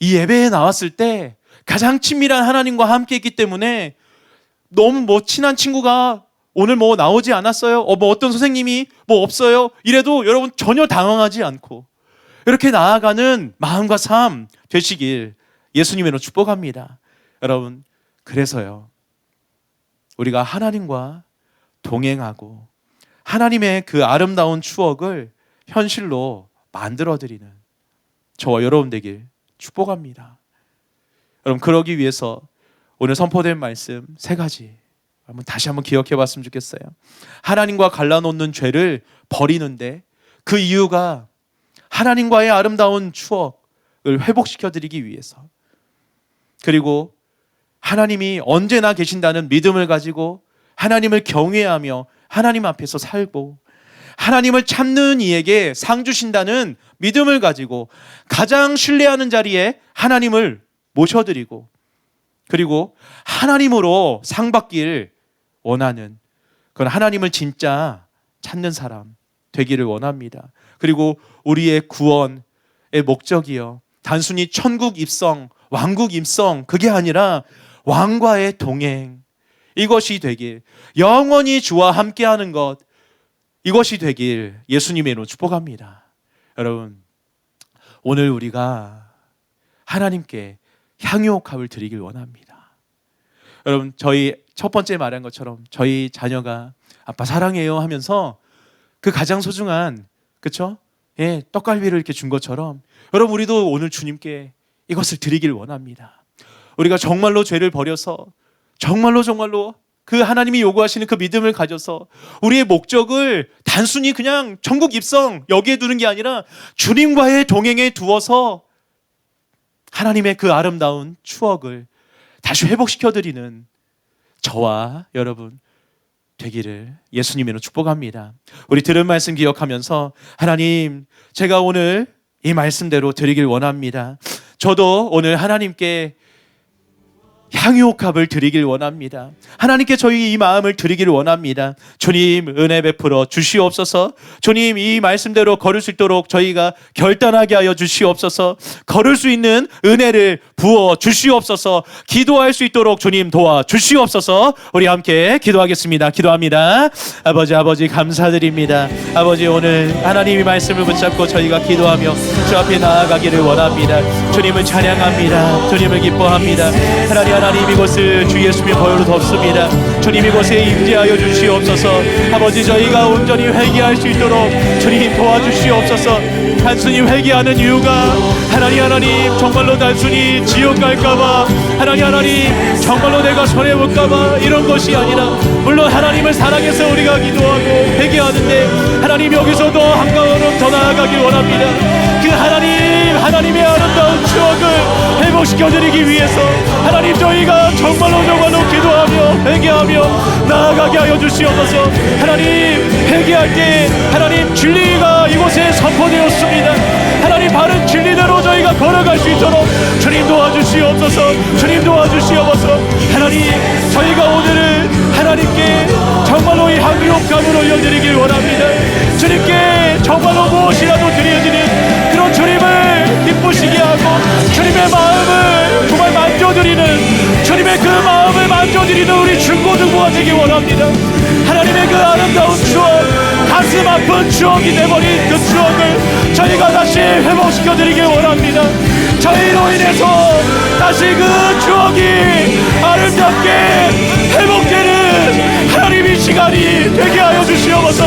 이 예배에 나왔을 때 가장 친밀한 하나님과 함께 있기 때문에 너무 친한 친구가 오늘 나오지 않았어요? 어떤 선생님이 없어요? 이래도 여러분 전혀 당황하지 않고 이렇게 나아가는 마음과 삶 되시길 예수님으로 축복합니다. 여러분, 그래서요, 우리가 하나님과 동행하고 하나님의 그 아름다운 추억을 현실로 만들어드리는 저와 여러분 되길 축복합니다. 여러분, 그러기 위해서 오늘 선포된 말씀 3가지 다시 한번 기억해 봤으면 좋겠어요. 하나님과 갈라놓는 죄를 버리는데 그 이유가 하나님과의 아름다운 추억을 회복시켜 드리기 위해서, 그리고 하나님이 언제나 계신다는 믿음을 가지고 하나님을 경외하며 하나님 앞에서 살고, 하나님을 찾는 이에게 상 주신다는 믿음을 가지고 가장 신뢰하는 자리에 하나님을 모셔드리고, 그리고 하나님으로 상 받기를 원하는 그런 하나님을 진짜 찾는 사람 되기를 원합니다. 그리고 우리의 구원의 목적이요, 단순히 천국 입성, 왕국 입성, 그게 아니라 왕과의 동행, 이것이 되길, 영원히 주와 함께하는 것, 이것이 되길 예수님의 이름으로 축복합니다. 여러분, 오늘 우리가 하나님께 향유옥합을 드리길 원합니다. 여러분, 저희 첫 번째 말한 것처럼 저희 자녀가 아빠 사랑해요 하면서 그 가장 소중한, 그쵸? 예, 떡갈비를 이렇게 준 것처럼 여러분, 우리도 오늘 주님께 이것을 드리길 원합니다. 우리가 정말로 죄를 버려서 정말로 그 하나님이 요구하시는 그 믿음을 가져서 우리의 목적을 단순히 그냥 천국 입성 여기에 두는 게 아니라 주님과의 동행에 두어서 하나님의 그 아름다운 추억을 다시 회복시켜드리는 저와 여러분 되기를 예수님으로 축복합니다. 우리 들은 말씀 기억하면서, 하나님, 제가 오늘 이 말씀대로 드리길 원합니다. 저도 오늘 하나님께 향유옥합을 드리길 원합니다. 하나님께 저희 이 마음을 드리기를 원합니다. 주님, 은혜 베풀어 주시옵소서. 주님, 이 말씀대로 걸을 수 있도록 저희가 결단하게 하여 주시옵소서. 걸을 수 있는 은혜를 부어 주시옵소서. 기도할 수 있도록 주님 도와 주시옵소서. 우리 함께 기도하겠습니다. 기도합니다. 아버지 감사드립니다. 아버지, 오늘 하나님의 말씀을 붙잡고 저희가 기도하며 주 앞에 나아가기를 원합니다. 주님을 찬양합니다. 주님을 기뻐합니다. 하나님, 이곳을 주 예수님의 보혈로 덮습니다. 주님, 이곳에 임재하여 주시옵소서. 아버지, 저희가 온전히 회개할 수 있도록 주님 도와주시옵소서. 단순히 회개하는 이유가 하나님 정말로 단순히 지옥 갈까봐, 하나님 정말로 내가 손해볼까봐 이런 것이 아니라, 물론 하나님을 사랑해서 우리가 기도하고 회개하는데 하나님, 여기서도 한 걸음 더 나아가길 원합니다. 그 하나님의 아름다운 추억을 회복시켜드리기 위해서 하나님, 저희가 정말로 기도하며 회개하며 나아가게 하여 주시옵소서. 하나님, 회개할 때 하나님 진리가 이곳에 선포되었습니다. 하나님, 바른 진리대로 저희가 걸어갈 수 있도록 주님 도와주시옵소서. 주님 도와주시옵소서. 하나님, 저희가 오늘은 하나님께 정말로 이 향유옥합을 올려드리길 원합니다. 주님께 정말로 무엇이라도 드려지는 그런 주님을 기쁘시게 하고 주님의 마음을 정말 만져드리는, 주님의 그 마음을 만져드리는 우리 중고등부가 되기 원합니다. 하나님의 그 아름다운 추억, 가슴 아픈 추억이 돼버린 그 추억을 저희가 다시 회복시켜드리길 원합니다. 저희로 인해서 다시 그 추억이 아름답게 회복되는 날이 되게 하여 주시옵소서.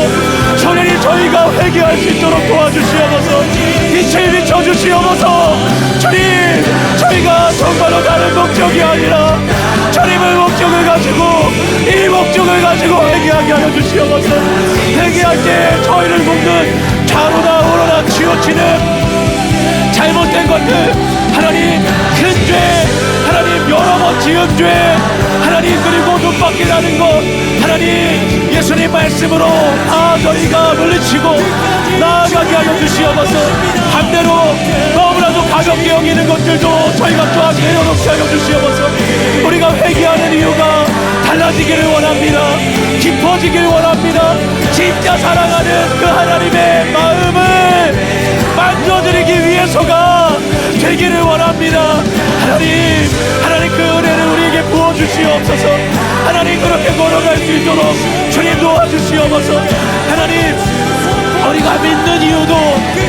주님 저희가 회개할 수 있도록 도와주시옵소서. 빛을 비춰주시옵소서. 주님 저희가 정말로 다른 목적이 아니라 주님의 목적을 가지고 이 목적을 가지고 회개하게 하여 주시옵소서. 회개할 때 저희를 묶는 좌로나 우로나 치우치는 잘못된 것들, 하나님 큰 죄, 하나님 여러 번 지은 죄, 하나님 그리고 눈밖에 나는 것, 하나님 예수님 말씀으로 다 저희가 물리치고 나아가게 하여 주시옵소서. 반대로 너무나도 가볍게 여기는 것들도 저희가 또한 내려놓게 하여 주시옵소서. 우리가 회개하는 이유가 달라지기를 원합니다. 깊어지기를 원합니다. 진짜 사랑하는 그 하나님의 마음을 만져드리기 위해서가 되기를 원합니다. 하나님 그 은혜를 우리에게 부어주시옵소서. 하나님 그렇게 걸어갈 수 있도록 주님 도와주시옵소서. 하나님 우리가 믿는 이유도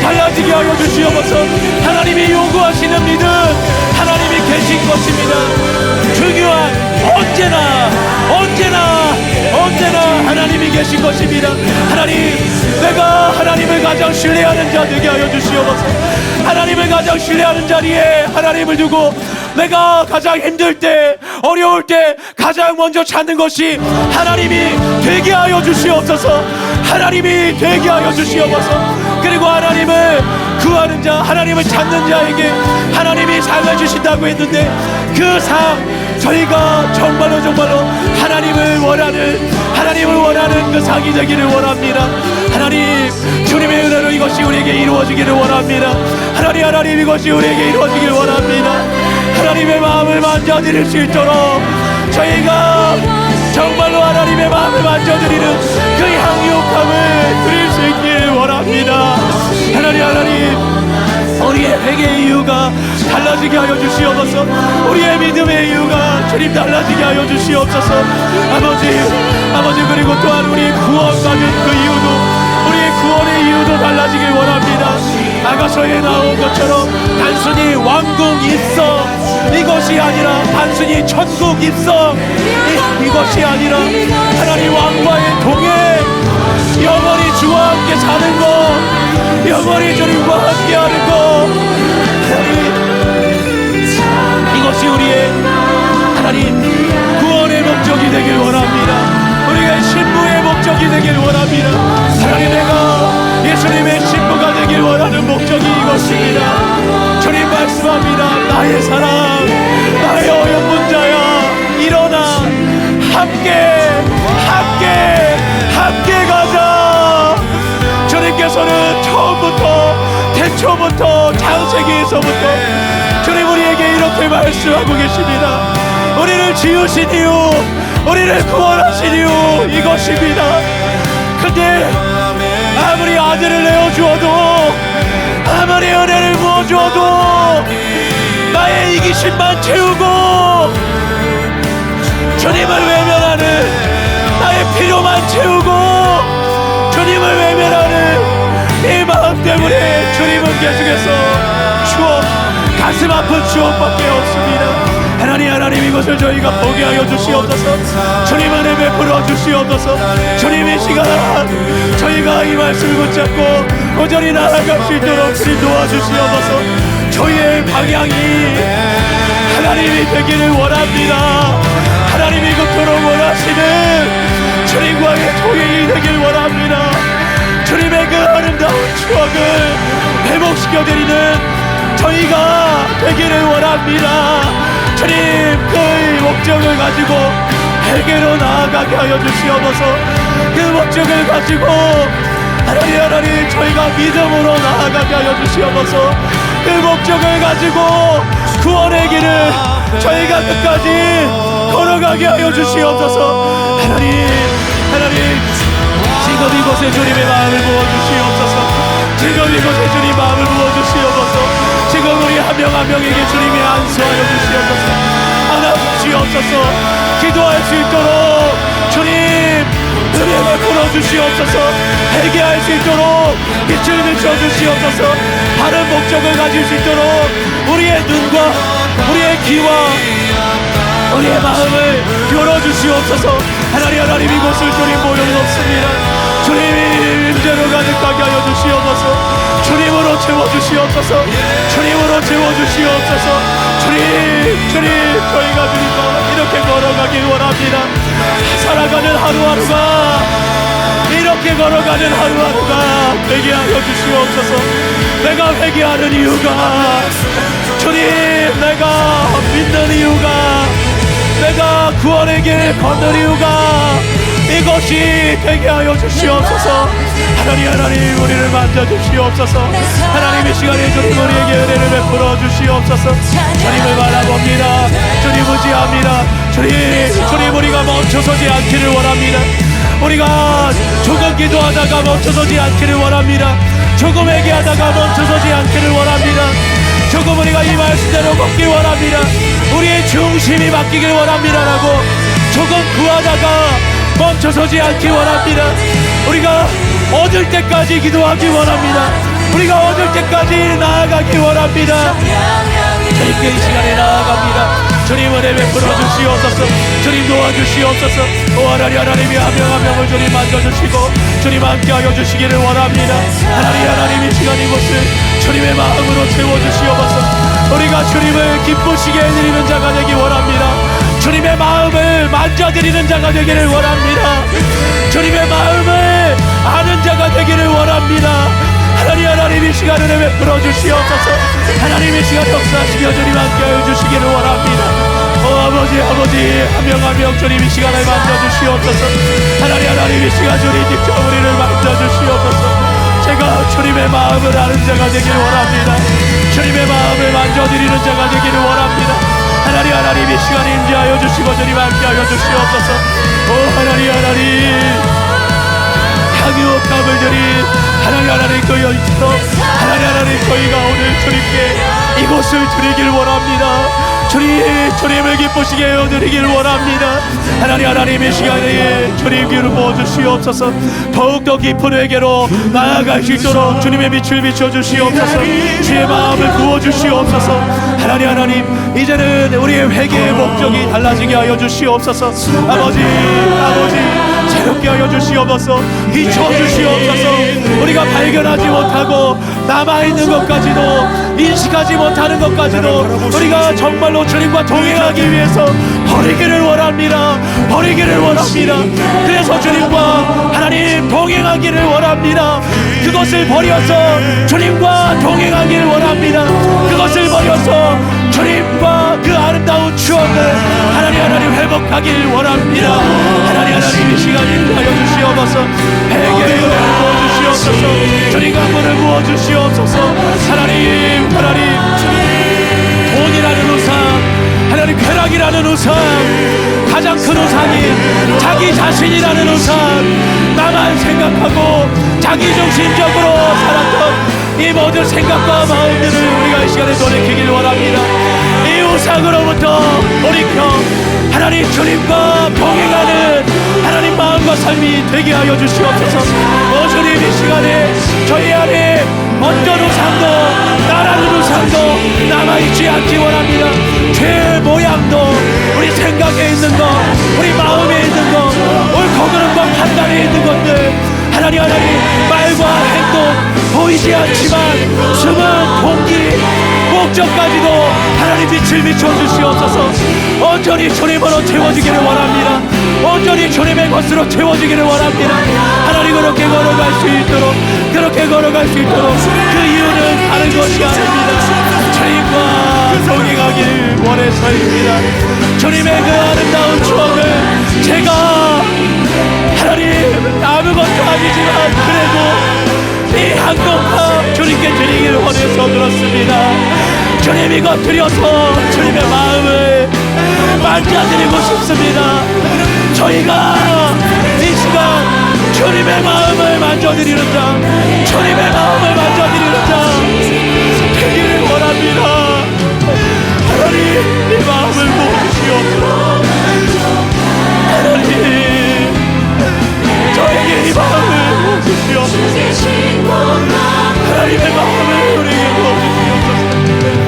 달라지게 하여 주시옵소서. 하나님이 요구하시는 믿음 하나님이 계신 것입니다. 중요한 언제나 하나님이 계신 것입니다. 하나님 내가 하나님을 가장 신뢰하는 자 되게 하여 주시옵소서. 하나님을 가장 신뢰하는 자리에 하나님을 두고 내가 가장 힘들 때 어려울 때 가장 먼저 찾는 것이 하나님이 되게 하여 주시옵소서. 하나님이 되게 하여 주시옵소서. 그리고 하나님을 구하는 자, 하나님을 찾는 자에게 하나님이 상을 주신다고 했는데 그 상 저희가 정말로 하나님을 원하는 그 상이 되기를 원합니다. 하나님 주님의 은혜로 이것이 우리에게 이루어지기를 원합니다. 하나님 이것이 우리에게 이루어지기를 원합니다. 하나님의 마음을 만져드릴 수 있도록 저희가 정말로 하나님의 마음을 만져드리는 그 향유감을 드릴 수 있기를 원합니다. 하나님 우리의 회개의 이유가 달라지게 하여 주시옵소서. 우리의 믿음의 이유가 주님 달라지게 하여 주시옵소서. 아버지 그리고 또한 우리의 구원받은 그 이유도 우리의 구원의 이유도 달라지길 원합니다. 아가서에 나온 것처럼 단순히 왕궁 입성 이것이 아니라 단순히 천국 입성 이것이 아니라 하나님 왕과의 동행 영원히 주와 함께 사는 것 영원히 주님과 함께하는 것 이것이 우리의 하나님 구원의 목적이 되길 원합니다. 우리가 신부의 목적이 되길 원합니다. 하나님 내가 예수님의 신부가 되길 원하는 목적이 이것입니다. 주님 말씀합니다. 나의 사랑 나의 어여쁜 자야 일어나 함께 가자. 주님께서는 처음부터 태초부터 창세기에서부터 주님 우리에게 이렇게 말씀하고 계십니다. 우리를 지으신 이유 우리를 구원하신 이유 이것입니다. 근데 아무리 아들을 내어주어도 아무리 은혜를 부어주어도 나의 이기심만 채우고 주님을 외면하는 나의 필요만 채우고 주님을 외면하는 이 마음 때문에 주님은 계속해서 가슴 아픈 추억밖에 없습니다. 하나님 이것을 저희가 보게 하여 주시옵소서. 주님 은혜 베풀어 주시옵소서. 주님 이 시간 저희가 이 말씀을 붙잡고 온전히 나아갈 수 있도록 주님 도와주시옵소서. 저희의 방향이 하나님이 되기를 원합니다. 하나님이 그토록 원하시는 주님과의 동행이 되길 원합니다. 주님의 그 아름다운 추억을 회복시켜드리는 저희가 되기를 원합니다. 주님 그 목적을 가지고 회개로 나아가게 하여 주시옵소서. 그 목적을 가지고 하나님 저희가 믿음으로 나아가게 하여 주시옵소서. 그 목적을 가지고 구원의 길을 저희가 끝까지 걸어가게 하여 주시옵소서. 하나님 지금 이곳에 주님의 마음을 부어주시옵소서. 지금 이곳에 주님 마음을 부어주시옵소서. 지금 우리 한 명 한 명에게 주님이 안수하여 주시옵소서. 안아주시옵소서. 기도할 수 있도록 주님 은혜를 풀어주시옵소서. 회개할 수 있도록 빛을 비춰주시옵소서. 바른 목적을 가질 수 있도록 우리의 눈과 우리의 귀와 우리의 마음을 열어주시옵소서. 하나님 이곳을 주님 모여놓습니다. 주님 임재로 가득하게 하여 주시옵소서. 주님으로 채워주시옵소서. 주님으로 채워주시옵소서. 주님 저희가 주님과 이렇게 걸어가길 원합니다. 살아가는 하루하루가 이렇게 걸어가는 하루하루가 되게 하여 주시옵소서. 내가 회개하는 이유가 주님, 내가 믿는 이유가, 내가 구원의 길 걷는 이유가 이것이 되게 하여 주시옵소서. 하나님 우리를 만져주시옵소서. 하나님 이 시간에 주님 우리에게 은혜를 베풀어 주시옵소서. 주님을 바라봅니다. 주님 의지합니다. 주님 우리가 멈춰서지 않기를 원합니다. 우리가 조금 기도하다가 멈춰서지 않기를 원합니다. 조금 회개하다가 멈춰서지 않기를 원합니다. 조금 우리가 이 말씀대로 걷길 원합니다. 우리의 중심이 바뀌길 원합니다라고 조금 구하다가 멈춰서지 않기 원합니다. 우리가 얻을 때까지 기도하기 원합니다. 우리가 얻을 때까지 나아가기 원합니다. 주님께 이 시간에 나아갑니다. 주님 은혜 베풀어 주시옵소서. 주님 도와주시옵소서. 하나님이 한 명 한 명을 주님 만져주시고 주님 함께하여 주시기를 원합니다. 하나님 이 시간 이곳을 주님의 마음으로 채워주시옵소서. 우리가 주님을 기쁘시게 해드리는 자가 되기 원합니다. 주님의 마음을 만져드리는 자가 되기를 원합니다. 주님의 마음을 아는 자가 되기를 원합니다. 하나님 이 시간 은혜 베풀어 주시옵소서. 하나님 이 시간 역사하시며 주님 함께하여 주시기를 원합니다. 아버지 한 명 한 명 주님 이 시간을 만져주시옵소서. 하나님 이 시간 주님 직접 우리를 만져주시옵소서. 제가 주님의 마음을 아는 자가 되기를 원합니다. 주님의 마음을 만져드리는 자가 되기를 원합니다. 하나님 이 시간에 임재하여 주시고 주님 함께하여 주시옵소서. 하나님 향유옥합을 드린 하나님 그 연처럼 하나님 저희가 오늘 주님께 이곳을 드리길 원합니다. 주님을 기쁘시게 해드리길 원합니다. 하나님 이 시간에 주님 귀를 부어주시옵소서. 더욱더 깊은 회개로 나아갈 수 있도록 주님의 빛을 비춰주시옵소서. 주의 마음을 부어주시옵소서. 하나님 이제는 우리의 회개의 목적이 달라지게 하여 주시옵소서. 아버지 새롭게 하여 주시옵소서. 비춰주시옵소서. 우리가 발견하지 못하고 남아있는 것까지도 인식하지 못하는 것까지도 우리가 정말로 주님과 동행하기 위해서 버리기를 원합니다. 그래서 주님과 하나님 동행하기를 원합니다. 그것을 버려서 주님과 동행하기를 원합니다. 그것을 버려서 주님과 그 아름다운 추억을 하나님 회복하길 원합니다. 하나님 이 시간에 하여 주시옵소서. 회개의 은혜를 부어주시옵소서. 주님 강물을 부어주시옵소서. 하나님 돈이라는 우상, 하나님 쾌락이라는 우상, 가장 큰 우상이 자기 자신이라는 우상, 나만 생각하고 자기중심적으로 살았던 이 모든 생각과 마음들을 우리가 이 시간에 돌이키길 원합니다. 이 우상으로부터 돌이켜 하나님 주님과 동행하는 하나님 마음과 삶이 되게 하여 주시옵소서. 주님 이 시간에 저희 안에 어떤 우상도 나라는 우상도 남아있지 않기 원합니다. 죄의 모양도 우리 생각에 있는 것, 우리 마음에 있는 것, 옳고 그른 것, 판단에 있는 것들 하나님 말과 행동 보이지 않지만 숨은 동기 목적까지도 하나님 빛을 비춰주시옵소서. 온전히 주님으로 채워지기를 원합니다. 온전히 주님의 것으로 채워지기를 원합니다. 하나님 그렇게 걸어갈 수 있도록 그 이유는 다른 것이 아닙니다. 주님과 동행하길 원해서입니다. 주님의 그 아름다운 추억을 제가 하나님 아무것도 아니지만 그래도 이 한동안 주님께 드리기를 원해서 그렇습니다. 주님 이것 드려서 주님의 마음을 만져드리고 싶습니다. 저희가 이 시간 주님의 마음을 만져드리는 자, 주님의 마음을 만져드리는 자 되기를 원합니다. 하나님 이 마음을 보시옵소서. 하나님 저에게 이 마음을 주시옵소서. 하나님의 마음을 우리에게 부어주시옵소서.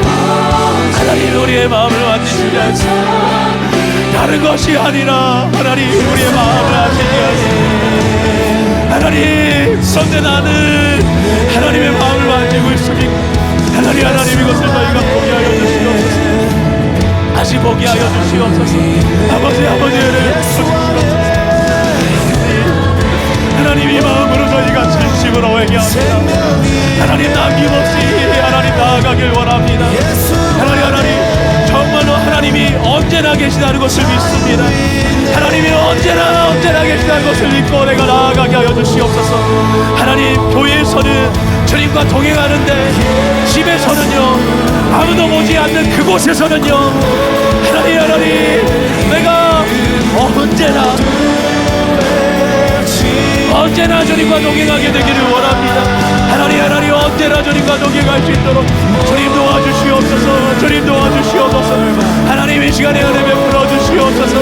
하나님 우리의 마음을 만지시지 않습니다. 다른 다른 것이 아니라 하나님 우리의 마음을 아시게 하시고 하나님 그런데 나는 하나님의 마음을 만지고 있으니 하나님 이것을 저희가 보게 하여 주시옵소서. 다시 보게 하여 주시옵소서. 아버지의 은혜를 주시옵소서. 하나님 이 마음으로 저희가 진심으로 회개합니다. 하나님 남김없이 하나님 나아가길 원합니다. 하나님 정말로 하나님이 언제나 계시다는 것을 믿습니다. 하나님이 언제나 계시다는 것을 믿고 내가 나아가게 하여 주시옵소서. 하나님 교회에서는 주님과 동행하는데 집에서는요 아무도 보지 않는 그곳에서는요 하나님 내가 언제나 주님과 동행하게 되기를 원합니다. 하나님 언제나 주님과 동행할 수 있도록 주님 도와주시옵소서. 하나님 이 시간에 은혜 베풀어 주시옵소서.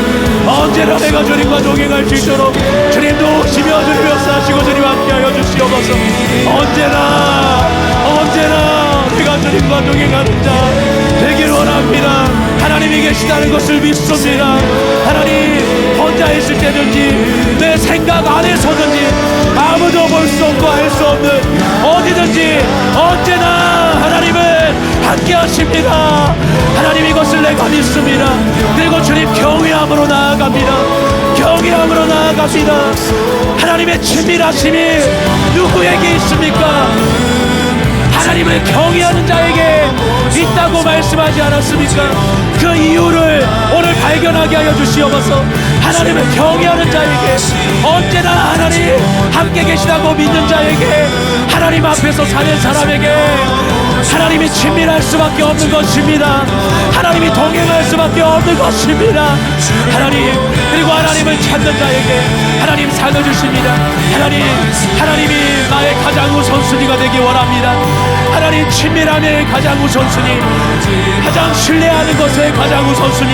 언제나 내가 주님과 동행할 수 있도록 주님 도우시며 주님 역사하시고 주님 함께하여 주시옵소서. 언제나 내가 주님과 동행하는 자 되기를 원합니다. 하나님이 계시다는 것을 믿습니다. 하나님 혼자 있을 때든지 내 생각 안에서든지 아무도 볼 수 없고 알 수 없는 어디든지 언제나 하나님은 함께 하십니다. 하나님 이것을 내가 믿습니다. 그리고 주님 경외함으로 나아갑니다. 하나님의 친밀하심이 누구에게 있습니까? 하나님을 경외하는 자에게 있다고 말씀하지 않았습니까? 그 이유를 오늘 발견하게 하여 주시옵소서. 하나님을 경외하는 자에게 언제나 하나님 함께 계시다고 믿는 자에게 하나님 앞에서 사는 사람에게 하나님이 친밀할 수밖에 없는 것입니다. 하나님이 동행할 수밖에 없는 것입니다. 하나님 그리고 하나님을 찾는 자에게 하나님 상을 주십니다. 하나님이 나의 가장 우선순위가 되기 원합니다. 하나님 친밀함의 가장 우선순위, 가장 신뢰하는 것의 가장 우선순위,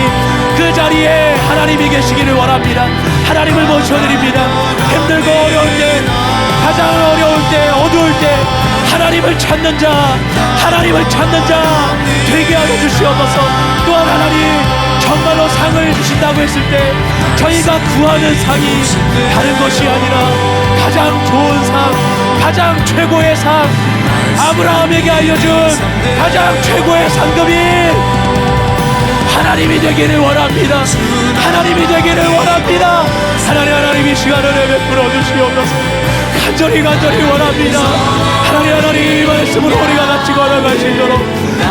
그 자리에 하나님이 계시기를 원합니다. 하나님을 모셔드립니다. 힘들고 어려울 때, 가장 어려울 때, 어두울 때 하나님을 찾는 자 되게 하여 주시옵소서. 또한 하나님 정말로 상을 주신다고 했을 때 저희가 구하는 상이 다른 것이 아니라 가장 좋은 상, 가장 최고의 상, 아브라함에게 알려준 가장 최고의 상급이 하나님이 되기를 원합니다. 하나님 이 시간을 베풀어 주시옵소서. 간절히 원합니다. 하나님 이 말씀으로 우리가 같이 걸어갈 수 있도록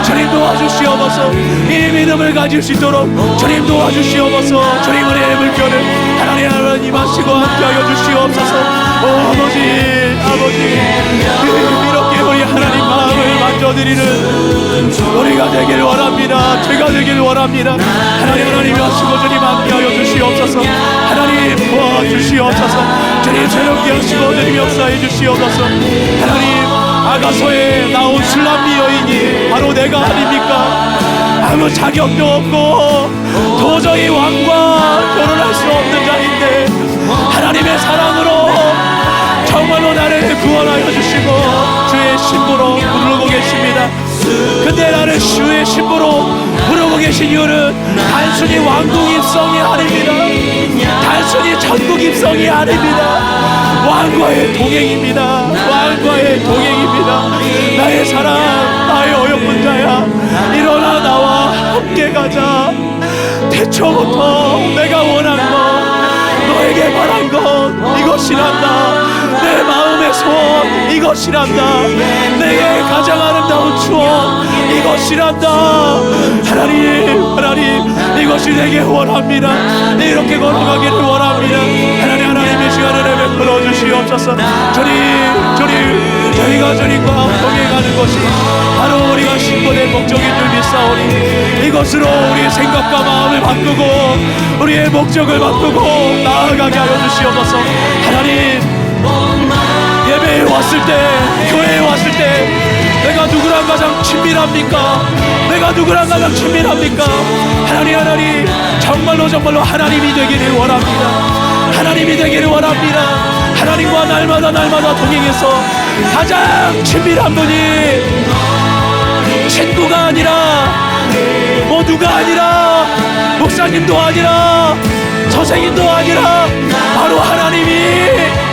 주님 도와주시옵소서. 이 믿음을 가질 수 있도록 주님 도와주시옵소서. 주님 은혜의 물결을 하나님 임하시고 함께하여 주시옵소서. 아버지 이렇게 우리 하나님 마음을 만져드리는 우리가 되길 원합니다. 제가 되길 원합니다. 하나님이 하시고 주님 함께하여 주시옵소서. 하나님 도와주시옵소서. 주님 새롭게 하시고 주님 역사해 주시옵소서. 하나님 아가서에 나온 술람미 여인이 바로 내가 아닙니까? 아무 자격도 없고 도저히 왕과 결혼할 수 없는 자인데 하나님의 사랑으로 정말로 나를 구원하여 주시고 주의 신부로 부르고 계십니다. 근데 나를 주의 신부로 부르고 계신 이유는 단순히 왕궁 입성이 아닙니다. 단순히 전국 입성이 아닙니다. 왕과의 동행입니다. 나의 사랑, 나의 어여쁜 자야, 일어나 나와 함께 가자. 태초부터 내가 원한 것, 너에게 바란 것 이것이란다. 내 마음의 소원 이것이란다. 내게 가장 아름다운 추억 이것이란다. 하나님 이것이 되게 원합니다. 이렇게 걸어가기를 원합니다. 하나님의 시간을 베풀어 주시옵소서. 저희가 주님과 동행하는 것이 바로 우리가 신분의 목적인 줄 믿사오니 이것으로 우리의 생각과 마음을 바꾸고 우리의 목적을 바꾸고 나아가게 하여 주시옵소서. 하나님 예배에 왔을 때, 교회에 왔을 때 내가 누구랑 가장 친밀합니까? 하나님 정말로 하나님이 되기를 원합니다. 하나님과 날마다 동행해서 가장 친밀한 분이 친구가 아니라 누가 아니라 목사님도 아니라 선생님도 아니라 바로 하나님이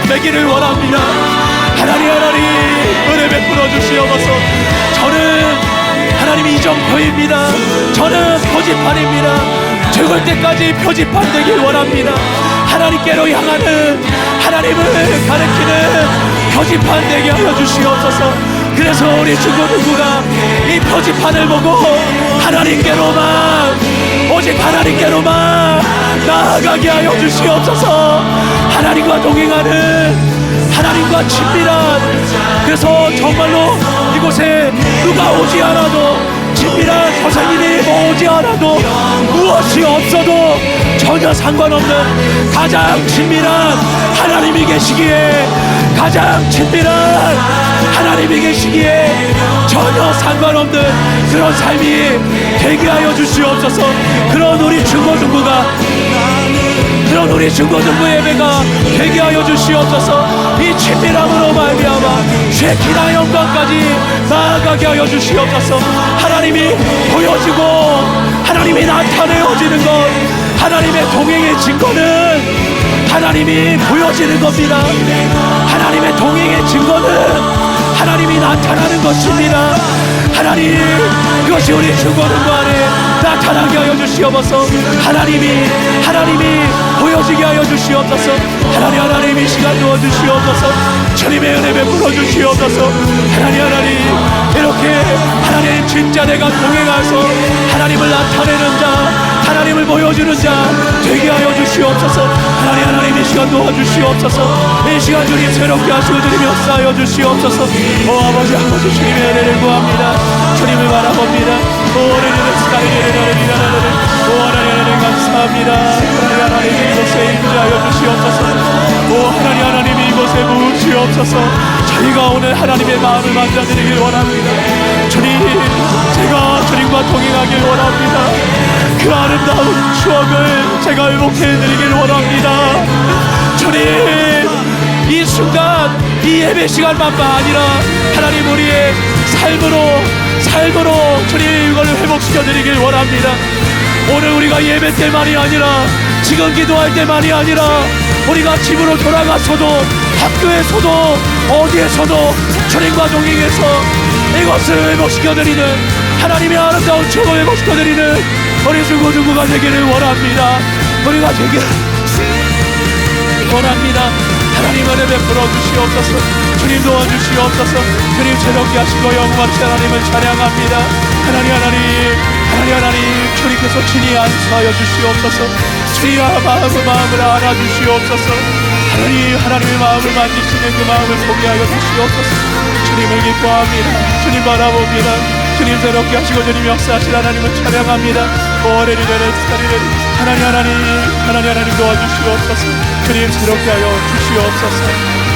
되기를 원합니다. 하나님 은혜 베풀어 주시옵소서. 저는 하나님이 이정표입니다. 저는 표지판입니다. 죽을 때까지 표지판 되길 원합니다. 하나님께로 향하는 하나님을 가리키는 표지판 되게 하여 주시옵소서. 그래서 우리 중고등부가 이 표지판을 보고 하나님께로만, 오직 하나님께로만 나아가게 하여 주시옵소서. 하나님과 동행하는, 하나님과 친밀한, 그래서 정말로 이곳에 누가 오지 않아도, 친밀한 선생님이 오지 않아도, 무엇이 없어도 전혀 상관없는 가장 친밀한 하나님이 계시기에, 가장 친밀한 하나님이 계시기에 전혀 상관없는 그런 삶이 되게 하여 주시옵소서. 그런 우리 중고등부가, 그런 우리 중고등부 예배가 되게 하여 주시옵소서. 이 친밀함으로 말미암아 쉐키나 영광까지 나아가게 하여 주시옵소서. 하나님이 보여지고 하나님이 나타내어지는 것, 하나님의 동행의 증거는 하나님이 보여지는 겁니다. 하나님의 동행의 증거는 하나님이 나타나는 것입니다. 하나님, 그것이 우리 중고등부 안에 나타나게 하여 주시옵소서. 하나님이 보여지게 하여 주시옵소서. 하나님 이 시간 도와주시옵소서. 주님의 은혜 베풀어 주시옵소서. 하나님 이렇게 하나님 진짜 내가 동행해서 하나님을 나타내는 자, 하나님을 보여주는 자 되게 하여 주시옵소서. 하나님 이 시간 도와주시옵소서. 이 시간 주님 새롭게 하시고 주님 역사하여 주시옵소서. 아버지 주님의 은혜를 구합니다. 주님을 바라봅니다. 하나님 감사합니다. 하나님 이곳에 임재하여 주시옵소서. 하나님 이곳에 묵으시옵소서. 저희가 오늘 하나님의 마음을 만져드리길 원합니다. 주님, 제가 주님과 동행하길 원합니다. 그 아름다운 추억을 제가 회복해드리길 원합니다. 주님, 이 순간 이 예배 시간만만 아니라 하나님 우리의 삶으로 주님 이걸 회복시켜드리길 원합니다. 오늘 우리가 예배 때만이 아니라, 지금 기도할 때만이 아니라, 우리가 집으로 돌아가서도, 학교에서도, 어디에서도 주님과 동행해서 이것을 회복시켜드리는, 하나님의 아름다운 추억을 회복시켜드리는 우리 중고등부가 되기를 원합니다. 우리가 되기를 원합니다. 하나님 은혜 베풀어 주시옵소서. 주님 도와주시옵소서. 주님 새롭게 하시고 영광하신 하나님을 찬양합니다. 하나님 주님께서 친히 안수하여 주시옵소서. 주님 마음을 알아주시옵소서. 하나님의 마음을 만지시는 그 마음을 보게 하여 주시옵소서. 주님을 기뻐합니다. 주님 바라봅니다. 주님 새롭게 하시고 주님 역사하신 하나님을 찬양합니다. 하나님 도와주시옵소서. 주님 새롭게 하여 주시옵소서.